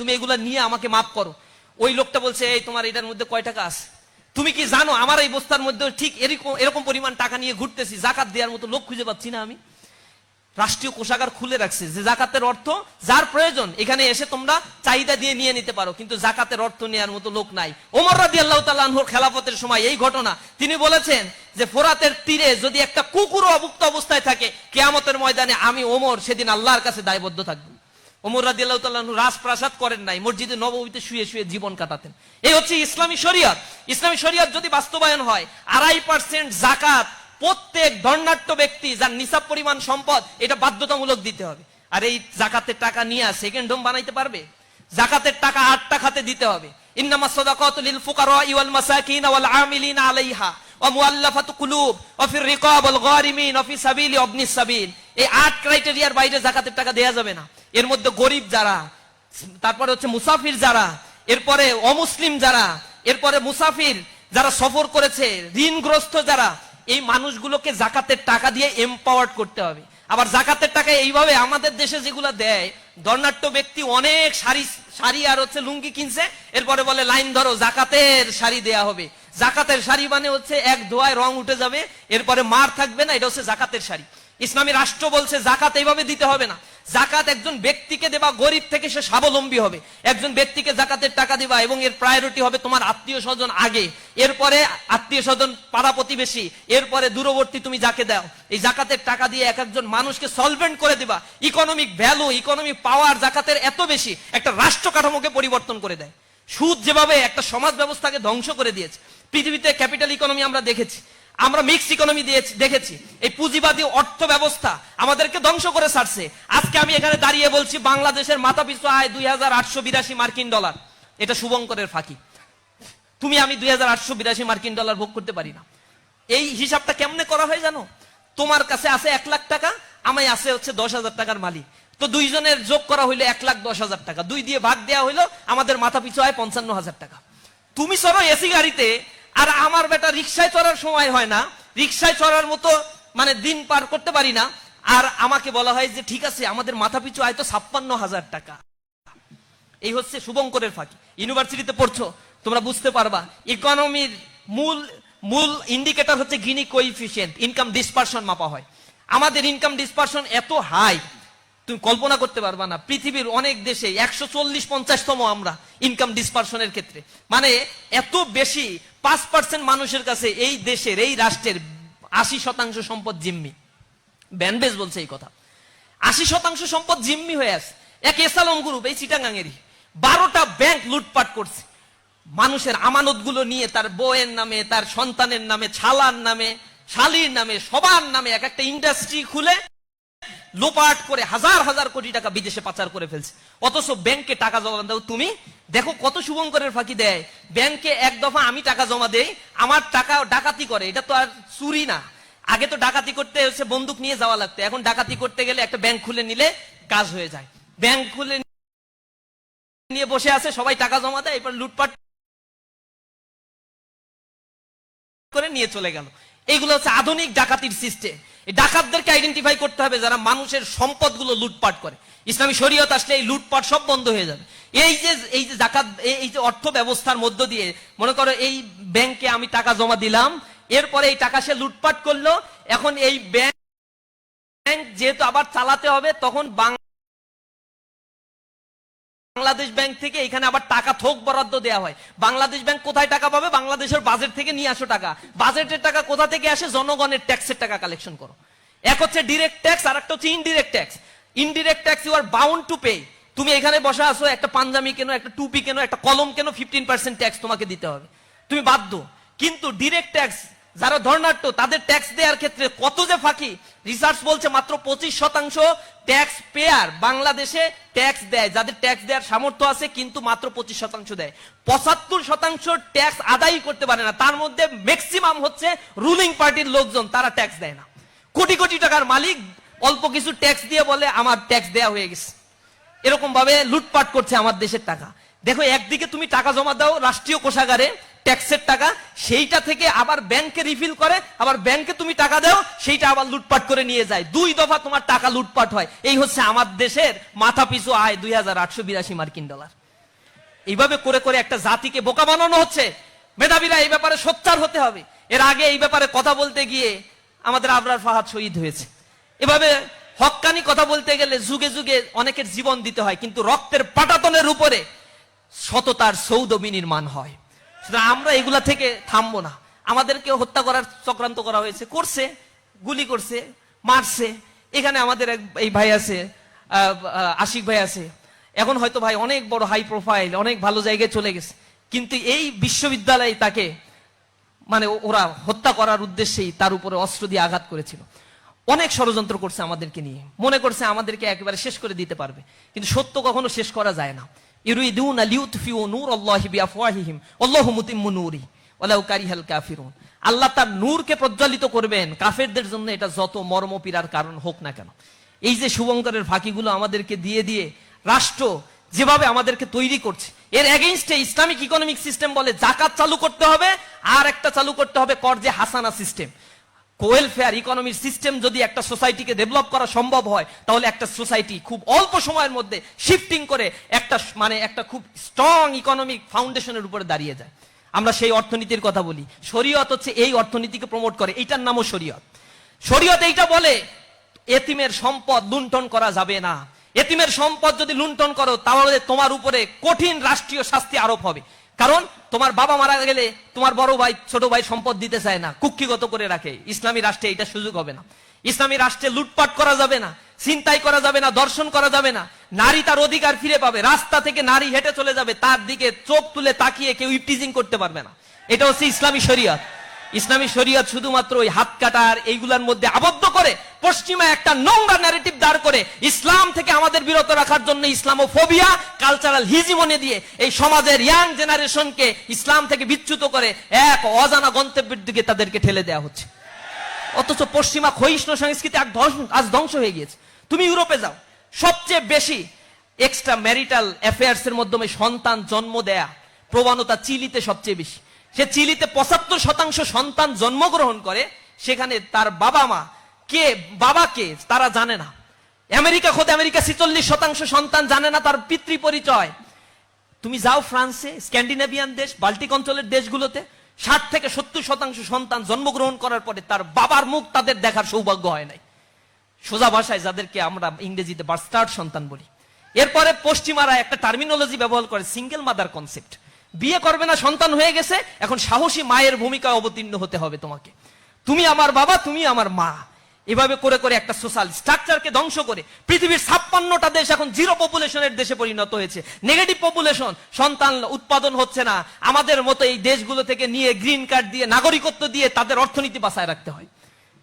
তুমি এগুলা নিয়ে আমাকে মাফ করো। ওই লোকটা বলছে, এই তোমার এটার মধ্যে কয় টাকা আছে? তুমি কি জানো আমার এই বস্তার মধ্যে ঠিক এরকম পরিমাণ টাকা নিয়ে ঘুরতেছি, জাকাত দেওয়ার মতো লোক খুঁজে পাচ্ছি না আমি। রাষ্ট্রীয় কোষাগার খুলে রাখছে যে জাকাতের অর্থ যার প্রয়োজন এখানে এসে তোমরা চাহিদা দিয়ে নিয়ে নিতে পারো, কিন্তু জাকাতের অর্থ নেওয়ার মতো লোক নাই। ওমর রাদিয়াল্লাহু তাআলা আনহুর খেলাফতের সময় এই ঘটনা, তিনি বলেছেন যে ফোরাতের তীরে যদি একটা কুকুরও অভুক্ত অবস্থায় থাকে, কিয়ামতের ময়দানে আমি ওমর সেদিন আল্লাহর কাছে দায়বদ্ধ থাকবো। ওমর রাদিয়াল্লাহু তাআলা আনহু রাজপ্রাসাদ করেন নাই, মসজিদে নববীতে শুয়ে শুয়ে জীবন কাটাতেন। এই হচ্ছে ইসলামী শরিয়ত। ইসলামী শরিয়ত যদি বাস্তবায়ন হয়, 2.5% জাকাত প্রত্যেক ধর্নাঢ্য ব্যক্তি যার নিসাব পরিমাণ সম্পদ, এটা বাধ্যতামূলক দিতে হবে। আর এই জাকাতের টাকা নিয়ে সেকেন্ড হোম বানাইতে পারবে? জাকাতের টাকা 8টা খাতে দিতে হবে। ইন্নামাস সাদাকাতু লিল ফুকারাই ওয়াল মাসাকিন ওয়াল আমিলিনা আলাইহা ওয়া মুআল্লাফাতু কুলুব ওয়া ফির রিকাব ওয়াল গারিমিন ওয়া ফি সাবিলি ইবনিস সাবিল। এই 8 ক্রাইটেরিয়ার বাইরে জাকাতের টাকা দেয়া যাবে না। এর মধ্যে গরিব যারা, তারপরে হচ্ছে মুসাফির যারা, এরপরে অমুসলিম যারা, এরপরে মুসাফির যারা সফর করেছে, ঋণগ্রস্ত যারা, এই মানুষগুলোকে জাকাতের টাকা দিয়ে এম্পাওয়ার্ড করতে হবে। আবার জাকাতের টাকা এইভাবে আমাদের দেশে যেগুলো দেয়, ধর্নাঢ্য ব্যক্তি অনেক শাড়ি আর হচ্ছে লুঙ্গি কিনছে, এরপরে বলে লাইন ধরো জাকাতের শাড়ি দেয়া হবে। জাকাতের শাড়ি মানে হচ্ছে এক ধোয়ায় রং উঠে যাবে, এরপরে মার থাকবে না, এটা হচ্ছে জাকাতের শাড়ি। ইসলামী রাষ্ট্র বলছে জাকাত এইভাবে দিতে হবে না। জাকাত একজন ব্যক্তিকে দেবা, গরিব থেকে সে স্বাবলম্বী হবে। একজন ব্যক্তিকে জাকাতের টাকা দিবা এবং এর প্রায়োরিটি হবে তোমার আত্মীয় স্বজন আগে, এরপরে আত্মীয় স্বজন, পাড়া প্রতিবেশী, এরপরে দূরবর্তী তুমি যাকে দাও। এই জাকাতের টাকা দিয়ে এক একজন মানুষকে সলভেন্ট করে দিবা। ইকোনমিক ভ্যালু, ইকোনমিক পাওয়ার জাকাতের এত বেশি, একটা রাষ্ট্র কাঠামোকে পরিবর্তন করে দেয়। সুদ যেভাবে একটা সমাজ ব্যবস্থাকে ধ্বংস করে দিয়েছে, পৃথিবীতে ক্যাপিটাল ইকোনমি আমরা দেখেছি, আমরা মিক্স ইকোনমি দেখেছি, এই পুঁজিবাদী অর্থ ব্যবস্থা আমাদেরকে ধ্বংস করে ছাড়ছে। আজকে আমি এখানে দাঁড়িয়ে বলছি বাংলাদেশের মাথাপিছু আয় 2882 মার্কিন ডলার। এটা শুভঙ্করের ফাঁকি। তুমি আমি 2882 মার্কিন ডলার ভোগ করতে পারি না। এই হিসাবটা কেমনে করা হয় জানো? তোমার কাছে আছে 1 লাখ টাকা, আমি আছে হচ্ছে 10,000 টাকার মালিক, তো দুইজনের যোগ করা হইলো 1,10,000 টাকা, 2 দিয়ে ভাগ দেওয়া হইলো, আমাদের মাথাপিছু আয় 55,000 টাকা। তুমি চড়ো এসি গাড়িতে, আর আমার বেটা রিক্সায় চড়ার সময় হয় না, রিক্সায় চড়ার মতো মানে দিন পার করতে পারি না, আর আমাকে বলা হয় যে ঠিক আছে আমাদের মাথাপিছু আয় তো 56,000 টাকা। এই হচ্ছে শুভঙ্করের ফাঁকি। ইউনিভার্সিটিতে পড়ছো, তোমরা বুঝতে পারবা ইকোনমির মূল ইন্ডিকেটর হচ্ছে গিনি কোএফিসিয়েন্ট, ইনকাম ডিসপারশন মাপা হয়। আমাদের ইনকাম ডিসপারশন এত হাই, তুমি কল্পনা করতে পারবা না। পৃথিবীর অনেক দেশে 140-50তম আমরা ইনকাম ডিসপারশনের ক্ষেত্রে, মানে এত বেশি। 5% মানুষের কাছে এই দেশের, এই রাষ্ট্রের 80% সম্পদ জিম্মি। ব্যানবেজ বলছে এই কথা। 80% সম্পদ জিম্মি হয়ে আছে। এক এসালম গ্রুপ, এই চিটাগাঙেরই 12টা ব্যাংক লুটপাট করছে। মানুষের আমানত গুলো নিয়ে তার বউয়ের নামে, তার সন্তানের নামে, ছালার নামে, শালির নামে, সবার নামে এক একটা ইন্ডাস্ট্রি খুলে লোপাট করে হাজার হাজার কোটি টাকা বিদেশে পাচার করে ফেলছে। অথচ ব্যাংকে টাকা জমা দাও, তুমি দেখো কত শুভঙ্করের ফাঁকি দেয়। ব্যাংকে এক দফা আমি টাকা জমা দেই, আমার টাকা ডাকাতি করে, এটা তো আর চুরি না। আগে তো ডাকাতি করতে হচ্ছে বন্দুক নিয়ে যাওয়া লাগতো, এখন ডাকাতি করতে গেলে একটা ব্যাংক খুলে নিলে কাজ হয়ে যায়। ব্যাংক খুলে নিয়ে বসে আছে, সবাই টাকা জমা দেয়, এরপর লুটপাট করে নিয়ে চলে গেল। এইগুলো হচ্ছে আধুনিক ডাকাতির সিস্টেম। এই ডাকাতদেরকে আইডেন্টিফাই করতে হবে যারা মানুষের সম্পদগুলো লুটপাট করে। ইসলামী শরীয়ত আসলে এই লুটপাট সব বন্ধ হয়ে যাবে। এই যে জাকাত, এই যে অর্থ ব্যবস্থার মধ্য দিয়ে, মনে করো এই ব্যাংকে আমি টাকা জমা দিলাম, এরপরে এই টাকা সে লুটপাট করলো, এখন এই ব্যাংক যেহেতু আবার চালাতে হবে, তখন বাংলাদেশ ব্যাংক থেকে এখানে আবার টাকা থোক বরাদ্দ দেওয়া হয়। বাংলাদেশ ব্যাংক কোথায় টাকা পাবে? বাংলাদেশের বাজেট থেকে নিয়ে আসো টাকা। বাজেটের টাকা কোথা থেকে আসে? জনগণের ট্যাক্সের টাকা কালেকশন করো। এক হচ্ছে ডিরেক্ট ট্যাক্স, আর একটা হচ্ছে indirect tax. Indirect tax you are bound to pay. তুমি এখানে বসা আছো, একটা পাঞ্জাবি কেন, একটা টুপি কেন, একটা কলম কেন, 15% ট্যাক্স তোমাকে দিতে হবে, তুমি বাধ্য। কিন্তু ডিরেক্ট ট্যাক্স যারা ধর্নাঢ্য, তাদের ট্যাক্স দেওয়ার ক্ষেত্রে কত যে ফাঁকি। রিসার্চ বলছে মাত্র 25% ট্যাক্স পেয়ার বাংলাদেশে ট্যাক্স দেয়, যাদের ট্যাক্স দেওয়ার সামর্থ্য আছে, কিন্তু মাত্র 25% দেয়। 75% ট্যাক্স আদায় করতে পারে না। তার মধ্যে ম্যাক্সিমাম হচ্ছে রুলিং পার্টির লোকজন, তারা ট্যাক্স দেয় না। কোটি কোটি টাকার মালিক অল্প কিছু ট্যাক্স দিয়ে বলে আমার ট্যাক্স দেওয়া হয়ে গেছে। এরকম ভাবে লুটপাট করছে আমার দেশের টাকা। দেখো, একদিকে তুমি টাকা জমা দাও রাষ্ট্রীয় কোষাগারে, ট্যাক্সের টাকা, সেইটা থেকে আবার ব্যাংকে রিফিল করে, আবার ব্যাংকে তুমি টাকা দাও, সেইটা আবার লুটপাট করে নিয়ে যায়। 2 দফা তোমার টাকা লুটপাট হয়। এই হচ্ছে আমার দেশের মাথা পিছু আয় 2882 মার্কিন ডলার। এইভাবে করে করে একটা জাতিকে বোকা বানানো হচ্ছে। মেধাবীরা এই ব্যাপারে সোচ্চার হতে হবে। এর আগে এই ব্যাপারে কথা বলতে গিয়ে আমাদের আবরার ফাহাদ শহীদ হয়েছে। এভাবে হক্কানি কথা বলতে গেলে যুগে যুগে অনেকের জীবন দিতে হয়, কিন্তু রক্তের পাটাতনের উপরে সততার সৌধ বিনির্মাণ হয়। সুতরাং আমরা এগুলা থেকে থামবো না। আমাদেরকে হত্যা করার চক্রান্ত করা হয়েছে, করছে, গুলি করছে, মারছে। এখানে আমাদের এই ভাই আছে, আশিক ভাই আছে, এখন হয়তো ভাই অনেক বড় হাই প্রোফাইল, অনেক ভালো জায়গায় চলে গেছে, কিন্তু এই বিশ্ববিদ্যালয়ে তাকে মানে ওরা হত্যা করার উদ্দেশ্যেই তার উপরে অস্ত্র দিয়ে আঘাত করেছিল। অনেক ষড়যন্ত্র করছে আমাদেরকে নিয়ে, মনে করছে আমাদেরকে একেবারে শেষ করে দিতে পারবে, কিন্তু সত্য কখনো শেষ করা যায় না। ইউরিদুনা লিউতফিউ নূরাল্লাহি বিআফওয়াহিহিম ওয়াল্লাহু মুতিম্মু নূরিহি ওয়ালাউ কারিহাল কাফিরুন। আল্লাহ তার নূরকে প্রজ্বলিত করবেন, কাফেরদের জন্য এটা যত মর্মপীড়ার কারণ হোক না কেন। এই যে শুভঙ্করের ফাঁকিগুলো আমাদেরকে দিয়ে দিয়ে রাষ্ট্র যেভাবে আমাদেরকে তৈরি করছে, এর এগেইনস্টে ইসলামিক ইকোনমিক সিস্টেম বলে জাকাত চালু করতে হবে, আর একটা চালু করতে হবে কর্জে হাসানা সিস্টেম। ওয়েলফেয়ার ইকোনমির সিস্টেম যদি একটা সোসাইটিকে ডেভেলপ করা সম্ভব হয়, তাহলে একটা সোসাইটি খুব অল্প সময়ের মধ্যে শিফটিং করে একটা খুব স্ট্রং ইকোনমিক ফাউন্ডেশনের উপরে দাঁড়িয়ে যায়। আমরা সেই অর্থনীতির কথা বলি। শরীয়ত হচ্ছে এই অর্থনীতিকে প্রমোট করে, এইটার নামও শরীয়ত। শরীয়ত এইটা বলে এতিমের সম্পদ লুণ্ঠন করা যাবে না। এতিমের সম্পদ যদি লুণ্ঠন করো, তাহলে তোমার উপরে কঠিন রাষ্ট্রীয় শাস্তি আরোপ হবে। কারণ তোমার বাবা মারা গেলে তোমার বড় ভাই ছোট ভাই সম্পদ দিতে চায় না, কুক্ষিগত করে রাখে। ইসলামী রাষ্ট্রে এটা সুযোগ হবে না। ইসলামী রাষ্ট্রে লুটপাট করা যাবে না, ছিনতাই করা যাবে না, দর্শন করা যাবে না। নারী তার অধিকার ফিরে পাবে। রাস্তা থেকে নারী হেঁটে চলে যাবে, তার দিকে চোখ তুলে তাকিয়ে কেউ ইপটিজিং করতে পারবে না। এটা হচ্ছে ইসলামী শরীয়ত। ইসলামী শরীয়ত শুধুমাত্র ওই হাত কাটার এইগুলার মধ্যে আবদ্ধ করে পশ্চিমা একটা নোংরা ন্যারেটিভ দাঁড় করে ইসলাম থেকে আমাদের বিরত রাখার জন্য ইসলামোফোবিয়া, কালচারাল হিজিমনি দিয়ে এই সমাজের ইয়াং জেনারেশনকে ইসলাম থেকে বিচ্যুত করে এক অজানা গন্তব্যের দিকে তাদেরকে ঠেলে দেওয়া হচ্ছে। অথচ পশ্চিমা ক্ষয়িষ্ণু সংস্কৃতি আজ ধ্বংস হয়ে গিয়েছে। তুমি ইউরোপে যাও, সবচেয়ে বেশি এক্সট্রা ম্যারিটাল অ্যাফেয়ার্স এর মাধ্যমে সন্তান জন্ম দেয়া প্রবণতা চিলিতে সবচেয়ে বেশি। সে চিলিতে 75% সন্তান জন্মগ্রহণ করে, সেখানে তার বাবা কে তারা জানে না। আমেরিকা 46% সন্তান জানে না তার পিতৃ পরিচয়। তুমি যাও ফ্রান্সে, স্ক্যান্ডিনেভিয়ান দেশ, বাল্টিক অঞ্চলের দেশগুলোতে 60 থেকে 70% সন্তান জন্মগ্রহণ করার পরে তার বাবার মুখ তাদের দেখার সৌভাগ্য হয় নাই। সোজা ভাষায় যাদেরকে আমরা ইংরেজিতে বাস্টার্ড সন্তান বলি। এরপরে পশ্চিমারা একটা টার্মিনোলজি ব্যবহার করে, সিঙ্গেল মাদার কনসেপ্ট। বিয়ে করবে না, সন্তান হয়ে গেছে, এখন সাহসী মায়ের ভূমিকায় অবতীর্ণ হতে হবে তোমাকে। তুমি আমার বাবা, তুমি আমার মা। এভাবে করে করে একটা সোশ্যাল স্ট্রাকচারকে ধ্বংস করে পৃথিবীর 56টা দেশ এখন জিরো পপুলেশনের দেশে পরিণত হয়েছে। নেগেটিভ পপুলেশন, সন্তান উৎপাদন হচ্ছে না। আমাদের মতো এই দেশগুলো থেকে নিয়ে গ্রিন কার্ড দিয়ে, নাগরিকত্ব দিয়ে তাদের অর্থনীতি বাঁচায় রাখতে হয়।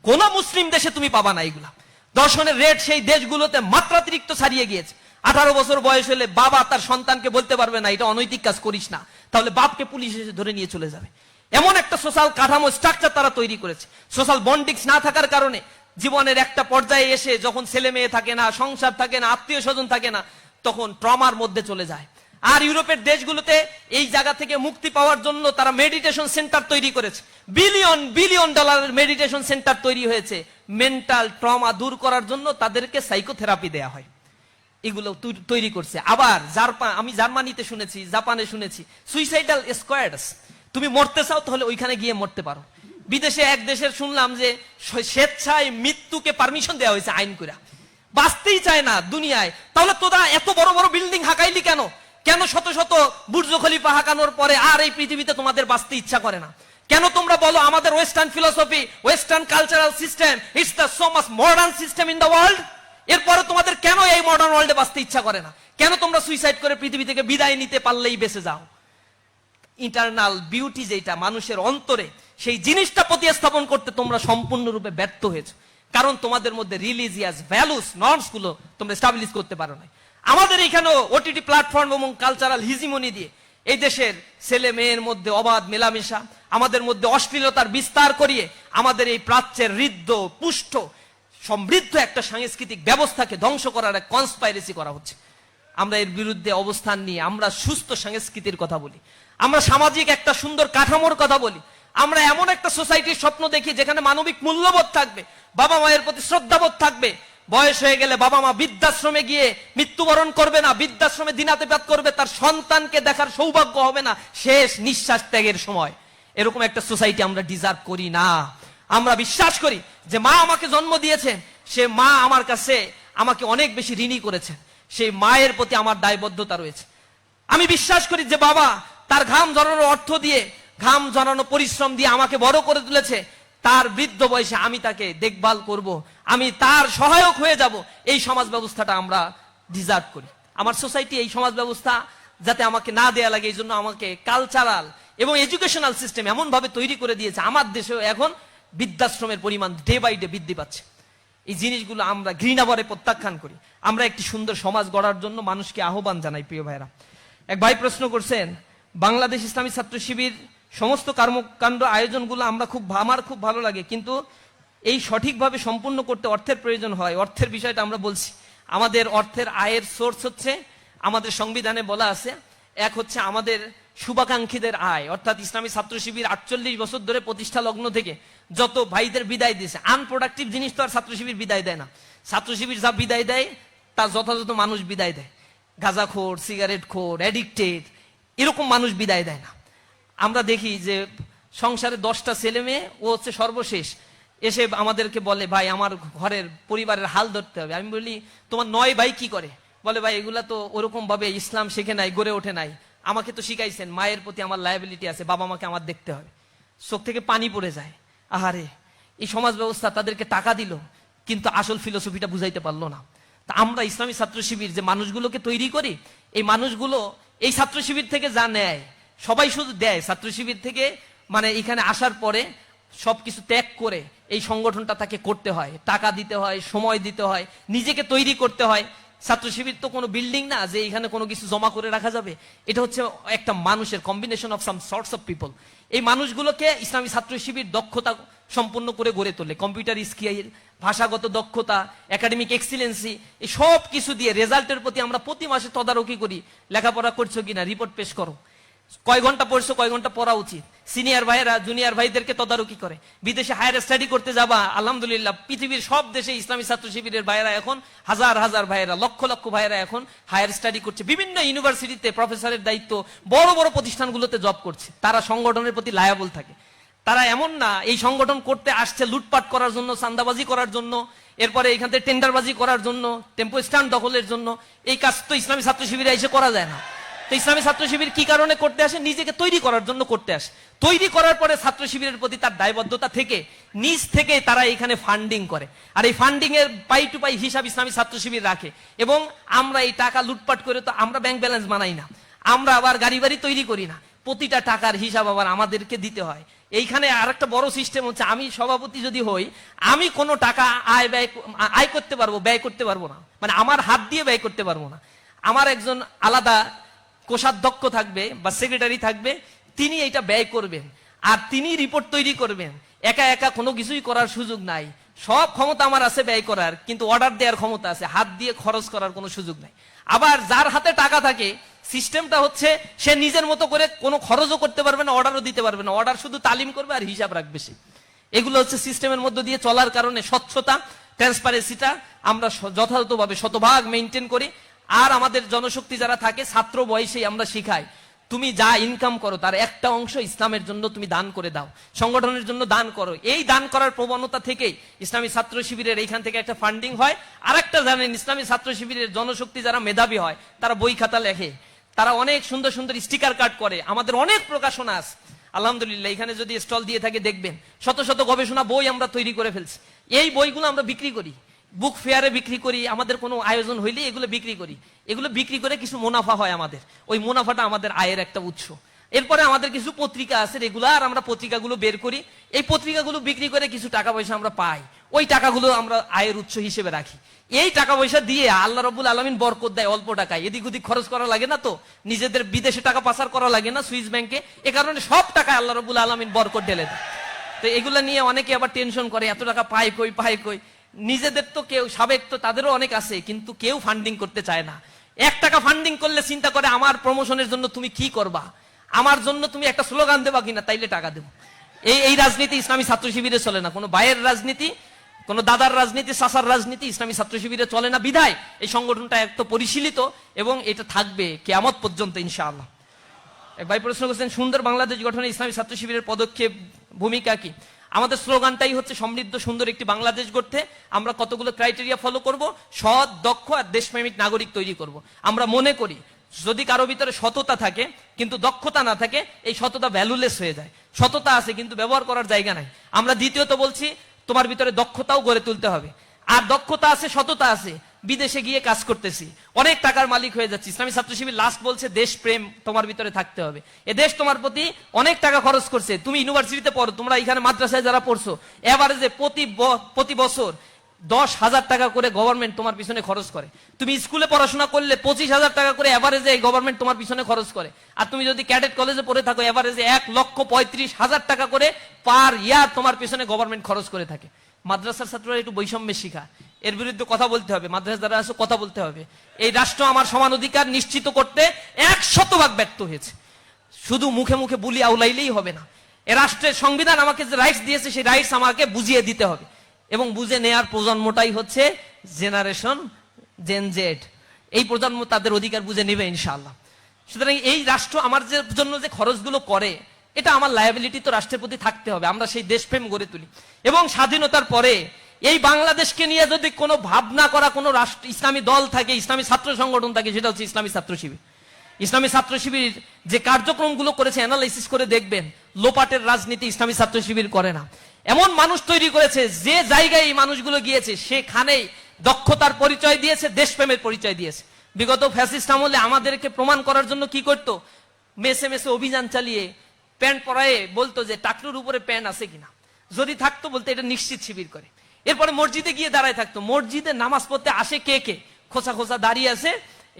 কোন মুসলিম দেশে তুমি পাবা না এগুলা। দর্শনের রেট সেই দেশগুলোতে মাত্রাতিরিক্ত ছাড়িয়ে গিয়েছে। 18 বছর বয়স হলে বাবা তার সন্তানকে বলতে পারবে না এটা অনৈতিক কাজ করিস না, তাহলে বাপকে পুলিশ এসে ধরে নিয়ে চলে যাবে। এমন একটা সোশ্যাল কাঠামো স্ট্রাকচার তারা তৈরি করেছে। সোশ্যাল বন্ডিংস না থাকার কারণে জীবনের একটা পর্যায়ে এসে যখন ছেলে মেয়ে থাকে না, সংসার থাকে না, আত্মীয় স্বজন থাকে না, তখন ট্রমার মধ্যে চলে যায়। আর ইউরোপের দেশগুলোতে এই জায়গা থেকে মুক্তি পাওয়ার জন্য তারা মেডিটেশন সেন্টার তৈরি করেছে। বিলিয়ন বিলিয়ন ডলারের মেডিটেশন সেন্টার তৈরি হয়েছে। মেন্টাল ট্রমা দূর করার জন্য তাদেরকে সাইকোথেরাপি দেয়া হয়। এগুলো তৈরি করছে। আবার আমি জার্মানিতে শুনেছি, জাপানে শুনেছি সুইসাইডাল স্কোয়াডস। তুমি মরতে চাও তাহলে ওইখানে গিয়ে মরতে পারো। বিদেশে এক দেশের শুনলাম যে স্বেচ্ছায় মৃত্যুকে পারমিশন দেওয়া হয়েছে আইন করে। বাঁচতেই চায় না দুনিয়ায়, তাহলে তোরা এত বড় বড় বিল্ডিং হাঁকাইলি কেন? কেন শত শত বুর্জ খলিফা হাঁকানোর পরে আর এই পৃথিবীতে তোমাদের বাঁচতে ইচ্ছা করে না? কেন তোমরা বলো আমাদের western philosophy, western cultural system, it's the so much modern system in the world. এরপরে তোমাদের কেন এই মডার্ন ওয়ার্ল্ডে বাঁচতে ইচ্ছা করে না? কেন তোমরা সুইসাইড করে পৃথিবী থেকে বিদায় নিতে পারলেই বেঁচে যাও? ইন্টারনাল বিউটি যেটা মানুষের অন্তরে, সেই জিনিসটা প্রতিস্থাপন করতে তোমরা সম্পূর্ণরূপে ব্যর্থ হয়েছো। কারণ তোমাদের মধ্যে রিলিজিয়াস ভ্যালুস, নর্মস গুলো তোমরা এস্টাবলিশ করতে পারো না। আমাদের এখানেও ওটিটি প্ল্যাটফর্ম এবং কালচারাল হিজিমনি দিয়ে এই দেশের ছেলে মেয়ের মধ্যে অবাধ মেলামেশা, আমাদের মধ্যে অশ্লীলতার বিস্তার করিয়ে আমাদের এই প্রাচ্যের ঋদ্ধ পুষ্ট সমৃদ্ধ একটা সাংস্কৃতিক ব্যবস্থাকে ধ্বংস করার এক কনস্পাইরেসি করা হচ্ছে। আমরা এর বিরুদ্ধে অবস্থান নিয়ে আমরা সুস্থ সংস্কৃতির কথা বলি, আমরা সামাজিক একটা সুন্দর কাঠামোর কথা বলি, আমরা এমন একটা সোসাইটির স্বপ্ন দেখি যেখানে মানবিক মূল্যবোধ থাকবে, বাবা মায়ের প্রতি শ্রদ্ধাবোধ থাকবে, বয়স হয়ে গেলে বাবা মা বৃদ্ধাশ্রমে গিয়ে মৃত্যুবরণ করবে না, বৃদ্ধাশ্রমে দিনাতিপাত করবে, তার সন্তানকে দেখার সৌভাগ্য হবে না শেষ নিঃশ্বাস ত্যাগের সময়। এরকম একটা সোসাইটি আমরা ডিজার্ভ করি না। আমরা বিশ্বাস করি যে মা আমাকে জন্ম দিয়েছে, সে মা আমার কাছে আমাকে অনেক বেশি ঋণী করেছে, সেই মায়ের প্রতি আমার দায়বদ্ধতা রয়েছে। আমি বিশ্বাস করি যে বাবা তার ঘাম ঝরানো অর্থ দিয়ে, ঘাম ঝরানো পরিশ্রম দিয়ে আমাকে বড় করে তুলেছে, তার বৃদ্ধ বয়সে আমি তাকে দেখভাল করব, আমি তার সহায়ক হয়ে যাব। এই সমাজ ব্যবস্থাটা আমরা ডিজার্ভ করি। আমার সোসাইটি এই সমাজ ব্যবস্থা যাতে আমাকে না দেয়া লাগে, এই জন্য আমাকে কালচারাল এবং এডুকেশনাল সিস্টেম এমন ভাবে তৈরি করে দিয়েছে, আমার দেশেও এখন বৃদ্ধাশ্রমের পরিমাণ ডে বাই ডে বৃদ্ধি পাচ্ছে। এই জিনিসগুলো আমরা ঘৃণাভরে প্রত্যাখ্যান করি। আমরা একটি সুন্দর সমাজ গড়ার জন্য মানুষকে আহ্বান জানাই। প্রিয় ভাইরা, এক ভাই প্রশ্ন করছেন, বাংলাদেশ ইসলামী ছাত্র শিবির সমস্ত কর্মকাণ্ড আয়োজনগুলো আমার খুব ভালো লাগে, কিন্তু এই সঠিকভাবে সম্পূর্ণ করতে অর্থের প্রয়োজন হয়। অর্থের বিষয়টা আমরা বলছি। আমাদের অর্থের আয়ের সোর্স হচ্ছে, আমাদের সংবিধানে বলা আছে, এক হচ্ছে আমাদের শুভাকাঙ্ক্ষীদের আয়, অর্থাৎ ইসলামী ছাত্র শিবির 48 বছর ধরে প্রতিষ্ঠা লগ্ন থেকে যত ভাইদের বিদায় দিয়েছে, আনপ্রোডাক্টিভ জিনিস তো আর ছাত্র শিবির বিদায় দেয় না। ছাত্র শিবির যা বিদায় দেয় তার যথাযথ মানুষ বিদায় দেয়। গাঁজাখোর, সিগারেট খোর, অ্যাডিক্টেড, এরকম মানুষ বিদায় দেয় না। আমরা দেখি যে সংসারে 10টা ছেলে মেয়ে, ও হচ্ছে সর্বশেষ, এসে আমাদেরকে বলে, ভাই আমার ঘরের পরিবারের হাল ধরতে হবে। আমি বলি, তোমার 9 ভাই কি করে? বলে, ভাই এগুলা তো ওরকম ভাবে ইসলাম শেখে নাই, গড়ে ওঠে নাই, আমাকে তো শিখাইছেন, মায়ের প্রতি আমার লায়াবিলিটি আছে, বাবা মাকে আমার দেখতে হবে। চোখ থেকে পানি পড়ে যায়। আহারে, এই সমাজ ব্যবস্থা তাদেরকে টাকা দিল, কিন্তু আসল ফিলোসফিটা বুঝাইতে পারলো না। তা আমরা ইসলামী ছাত্র শিবির যে মানুষগুলোকে তৈরি করি, এই মানুষগুলো এই ছাত্র শিবির থেকে যা নেয়, সবাই শুধু দেয়, ছাত্র শিবির থেকে মানে এখানে আসার পরে সবকিছু ত্যাগ করে এই সংগঠনটা তাকে করতে হয়, টাকা দিতে হয়, সময় দিতে হয়, নিজেকে তৈরি করতে হয়। ছাত্র শিবির তো কোনো বিল্ডিং না যে এখানে কোনো কিছু জমা করে রাখা যাবে। এটা হচ্ছে একটা মানুষের combination of some sorts of people. এই মানুষগুলোকে ইসলামী ছাত্র শিবির দক্ষতা সম্পন্ন করে গড়ে তোলে। কম্পিউটার স্কিল, ভাষাগত দক্ষতা, একাডেমিক এক্সিলেন্সি, এই সব কিছু দিয়ে রেজাল্টের প্রতি আমরা প্রতি মাসে তদারকি করি। লেখাপড়া করছো কিনা, রিপোর্ট পেশ করো, কয় ঘন্টা পড়ছো, কয় ঘন্টা পড়া উচিত। সিনিয়র ভাইয়েরা জুনিয়র ভাইদেরকে তদারকি করে। বিদেশে হায়ার স্টাডি করতে যাবা, আলহামদুলিল্লাহ পৃথিবীর সব দেশে ইসলামী ছাত্র শিবিরের ভাইয়েরা এখন হাজার হাজার ভাইয়েরা, লক্ষ লক্ষ ভাইয়েরা এখন হায়ার স্টাডি করছে। বিভিন্ন ইউনিভার্সিটিতে প্রফেসরের দায়িত্ব, বড় বড় প্রতিষ্ঠানগুলোতে জব করছে। তারা সংগঠনের প্রতি লায়াবল থাকে। তারা এমন না এই সংগঠন করতে আসছে লুটপাট করার জন্য, চাঁদাবাজি করার জন্য, এরপরে এখান থেকে টেন্ডারবাজি করার জন্য, টেম্পো স্ট্যান্ড দখলের জন্য। এই কাজ তো ইসলামী ছাত্র শিবিরে এসে করা যায় না। তো ইসলামী ছাত্র শিবির কি কারণে করতে আসে? নিজেকে তৈরি করার জন্য করতে আসে। তৈরি করার পরে ছাত্র শিবিরের প্রতি তার দায়বদ্ধতা থেকে নিজ থেকে তারা এখানে ফান্ডিং করে। আর এই ফান্ডিং এর পাই টু পাই হিসাব ইসলামী ছাত্র শিবির রাখে। এবং আমরা এই টাকা লুটপাট করে তো আমরা ব্যাংক ব্যালেন্স বানাই না, আমরা আবার গাড়ি বাড়ি তৈরি করি না। প্রতিটা টাকার হিসাব আবার আমাদেরকে দিতে হয়। এইখানে আরেকটা বড় সিস্টেম হচ্ছে, আমি সভাপতি যদি হই, আমি কোনো টাকা আয় করতে পারবো, ব্যয় করতে পারবো না। মানে আমার হাত দিয়ে ব্যয় করতে পারবো না। আমার একজন আলাদা কোষাধ্যক্ষ থাকবে বা সেক্রেটারি থাকবে, তিনি এইটা ব্যয় করবেন আর তিনি রিপোর্ট তৈরি করবেন। একা একা কোনো কিছুই করার সুযোগ নাই। সব ক্ষমতা আমার আছে ব্যয় করার, কিন্তু অর্ডার দেওয়ার ক্ষমতা আছে, হাত দিয়ে খরচ করার কোনো সুযোগ নাই। আবার যার হাতে টাকা থাকে, সিস্টেমটা হচ্ছে সে নিজের মতো করে কোনো খরচও করতে পারবে না, অর্ডারও দিতে পারবে না। অর্ডার শুধু তালিম করবে আর হিসাব রাখবে সে। এগুলো হচ্ছে সিস্টেমের মধ্য দিয়ে চলার কারণে স্বচ্ছতা, ট্রান্সপারেন্সিটা আমরা যথাযথভাবে শতভাগ মেনটেন করি। আর আমাদের জনশক্তি যারা থাকে, ছাত্র বয়সেই আমরা শিখাই, তুমি যা ইনকাম করো তার একটা অংশ ইসলামের জন্য তুমি দান করে দাও, সংগঠনের জন্য দান করো। এই দান করার প্রবণতা থেকেই ইসলামী ছাত্র শিবিরের এইখান থেকে একটা ফান্ডিং হয়। আর একটা জানেন, ইসলামী ছাত্র শিবিরের জনশক্তি যারা মেধাবী হয়, তারা বই খাতা লেখে, তারা অনেক সুন্দর সুন্দর স্টিকার কার্ড করে। আমাদের অনেক প্রকাশনা আছে আলহামদুলিল্লাহ। এখানে যদি স্টল দিয়ে থাকে দেখবেন, শত শত গবেষণা বই আমরা তৈরি করে ফেলছি। এই বইগুলো আমরা বিক্রি করি, বুক ফেয়ারে বিক্রি করি, আমাদের কোনো আয়োজন হইলে এগুলো বিক্রি করি। এগুলো বিক্রি করে কিছু মুনাফা হয় আমাদের, ওই মুনাফাটা আমাদের আয়ের একটা উৎস। এরপরে আমাদের কিছু পত্রিকা আছে রেগুলার, আমরা পত্রিকাগুলো বের করি। এই পত্রিকাগুলো বিক্রি করে কিছু টাকা পয়সা আমরা পাই, ওই টাকাগুলো আমরা আয়ের উৎস হিসেবে রাখি। এই টাকা পয়সা দিয়ে আল্লাহ রাব্বুল আলামিন বরকত দেয় অল্প টাকায়, এদিক ওদিক খরচ করা লাগে না, তো নিজেদের বিদেশে টাকা পাচার করা লাগে না সুইস ব্যাংকে। এ কারণে সব টাকায় আল্লাহ রাব্বুল আলামিন বরকত ঢেলে দেয়। তো এগুলো নিয়ে অনেকে আবার টেনশন করে, এত টাকা পায় কই পায় কই। নিজেদের তো কেউ সাবেক তো তাদেরও অনেক আছে, কিন্তু কেউ ফান্ডিং করতে চায় না। 1 টাকা ফান্ডিং করলে চিন্তা করে আমার প্রমোশনের জন্য তুমি কি করবা, আমার জন্য তুমি একটা স্লোগান দেবা কিনা, তাইলে টাকা দেবো। এই রাজনীতি ইসলামী ছাত্র শিবিরে চলে না। কোনো বাইরের রাজনীতি কোন দাদার রাজনীতি, চাচার রাজনীতি ইসলামী ছাত্র শিবিরে চলে না বিধায় এই সংগঠনটা একটু পরিশীলিত এবং এটা থাকবে কিয়ামত পর্যন্ত ইনশাআল্লাহ। এক ভাই প্রশ্ন করছেন, সুন্দর বাংলাদেশ গঠনে ইসলামী ছাত্র শিবিরের পদক্ষেপ ভূমিকা কি? আমাদের স্লোগানটাই হচ্ছে সমৃদ্ধ সুন্দর একটি বাংলাদেশ গড়তে আমরা কতগুলো ক্রাইটেরিয়া ফলো করব, সৎ, দক্ষ আর দেশপ্রেমিক নাগরিক তৈরি করব। আমরা মনে করি যদি কারো ভিতরে সততা থাকে কিন্তু দক্ষতা না থাকে, এই সততা ভ্যালুলেস হয়ে যায়। সততা আছে কিন্তু ব্যবহার করার জায়গা নাই। আমরা দ্বিতীয়ত বলছি তোমার ভিতরে দক্ষতাও গড়ে তুলতে হবে। আর দক্ষতা আছে, সততা আছে, বিদেশে গিয়ে কাজ করতেছি, অনেক টাকার মালিক হয়ে যাচ্ছি। ইসলামী ছাত্র শিবির লাস্ট বলছে দেশপ্রেম তোমার ভিতরে থাকতে হবে। এ দেশ তোমার প্রতি অনেক টাকা খরচ করছে। তুমি ইউনিভার্সিটিতে পড়ো, তোমরা এখানে মাদ্রাসায় যারা পড়ছো, এভারেজে প্রতি বছর 10,000 টাকা করে গভর্নমেন্ট তোমার পিছনে খরচ করে। তুমি স্কুলে পড়াশোনা করলে 25,000 টাকা করে এভারেজে এই গভর্নমেন্ট তোমার পিছনে খরচ করে। আর তুমি যদি ক্যাডেট কলেজে পড়ে থাকো, এভারেজে 1,35,000 টাকা করে পার ইয়ার তোমার পিছনে গভর্নমেন্ট খরচ করে থাকে। মাদ্রাসার ছাত্ররা একটু বৈষম্যের শিখা, এর বিরুদ্ধে কথা বলতে হবে। মাদ্রাসা যারা আছে কথা বলতে হবে। এই রাষ্ট্র আমার সমান অধিকার নিশ্চিত করতে 100% ব্যর্থ হয়েছে। শুধু মুখে মুখে বুলি আউলাইলেই হবে না। এ রাষ্ট্রের সংবিধান আমাকে যে রাইটস দিয়েছে, সেই রাইটস আমাকে বুঝিয়ে দিতে হবে এবং বুঝে নেয়ার প্রজন্মটাই হচ্ছে জেনারেশন জেন জেড। এই প্রজন্ম তাদের অধিকার বুঝে নেবে ইনশাআল্লাহ। সুতরাং এই রাষ্ট্র আমার জন্য যে খরচগুলো করে, এটা আমার লায়াবিলিটি তো রাষ্ট্রের প্রতি থাকতে হবে। আমরা সেই দেশপ্রেম গড়ে তুলি এবং স্বাধীনতার পরে এই বাংলাদেশকে নিয়ে যদি কোনো ভাবনা করা কোনো রাষ্ট্র ইসলামী দল থাকে, ইসলামী ছাত্র সংগঠন থাকে, সেটা হচ্ছে ইসলামী ছাত্র শিবির। ইসলামী ছাত্র শিবির যে কার্যক্রমগুলো করেছে অ্যানালাইসিস করে দেখবেন, লোপাটের রাজনীতি ইসলামী ছাত্র শিবির করে না। এমন মানুষ তৈরি করেছে, যে জায়গায় এই মানুষগুলো গিয়েছে সেখানেই দক্ষতার পরিচয় দিয়েছে, দেশপ্রেমের পরিচয় দিয়েছে। বিগত ফ্যাসিস্ট আমলে আমাদেরকে প্রমাণ করার জন্য কি করতো, মেসে মেসে অভিযান চালিয়ে প্যান্ট পরায়ে বলতো যে টাকলুর উপরে প্যান্ট আছে কিনা, যদি থাকতো বলতে এটা নিশ্চিত শিবির করে। এরপরে মসজিদে গিয়ে দাঁড়ায় থাকতো, মসজিদে নামাজ পড়তে আসে কে কে, খোঁচা খোঁচা দাঁড়িয়ে আছে।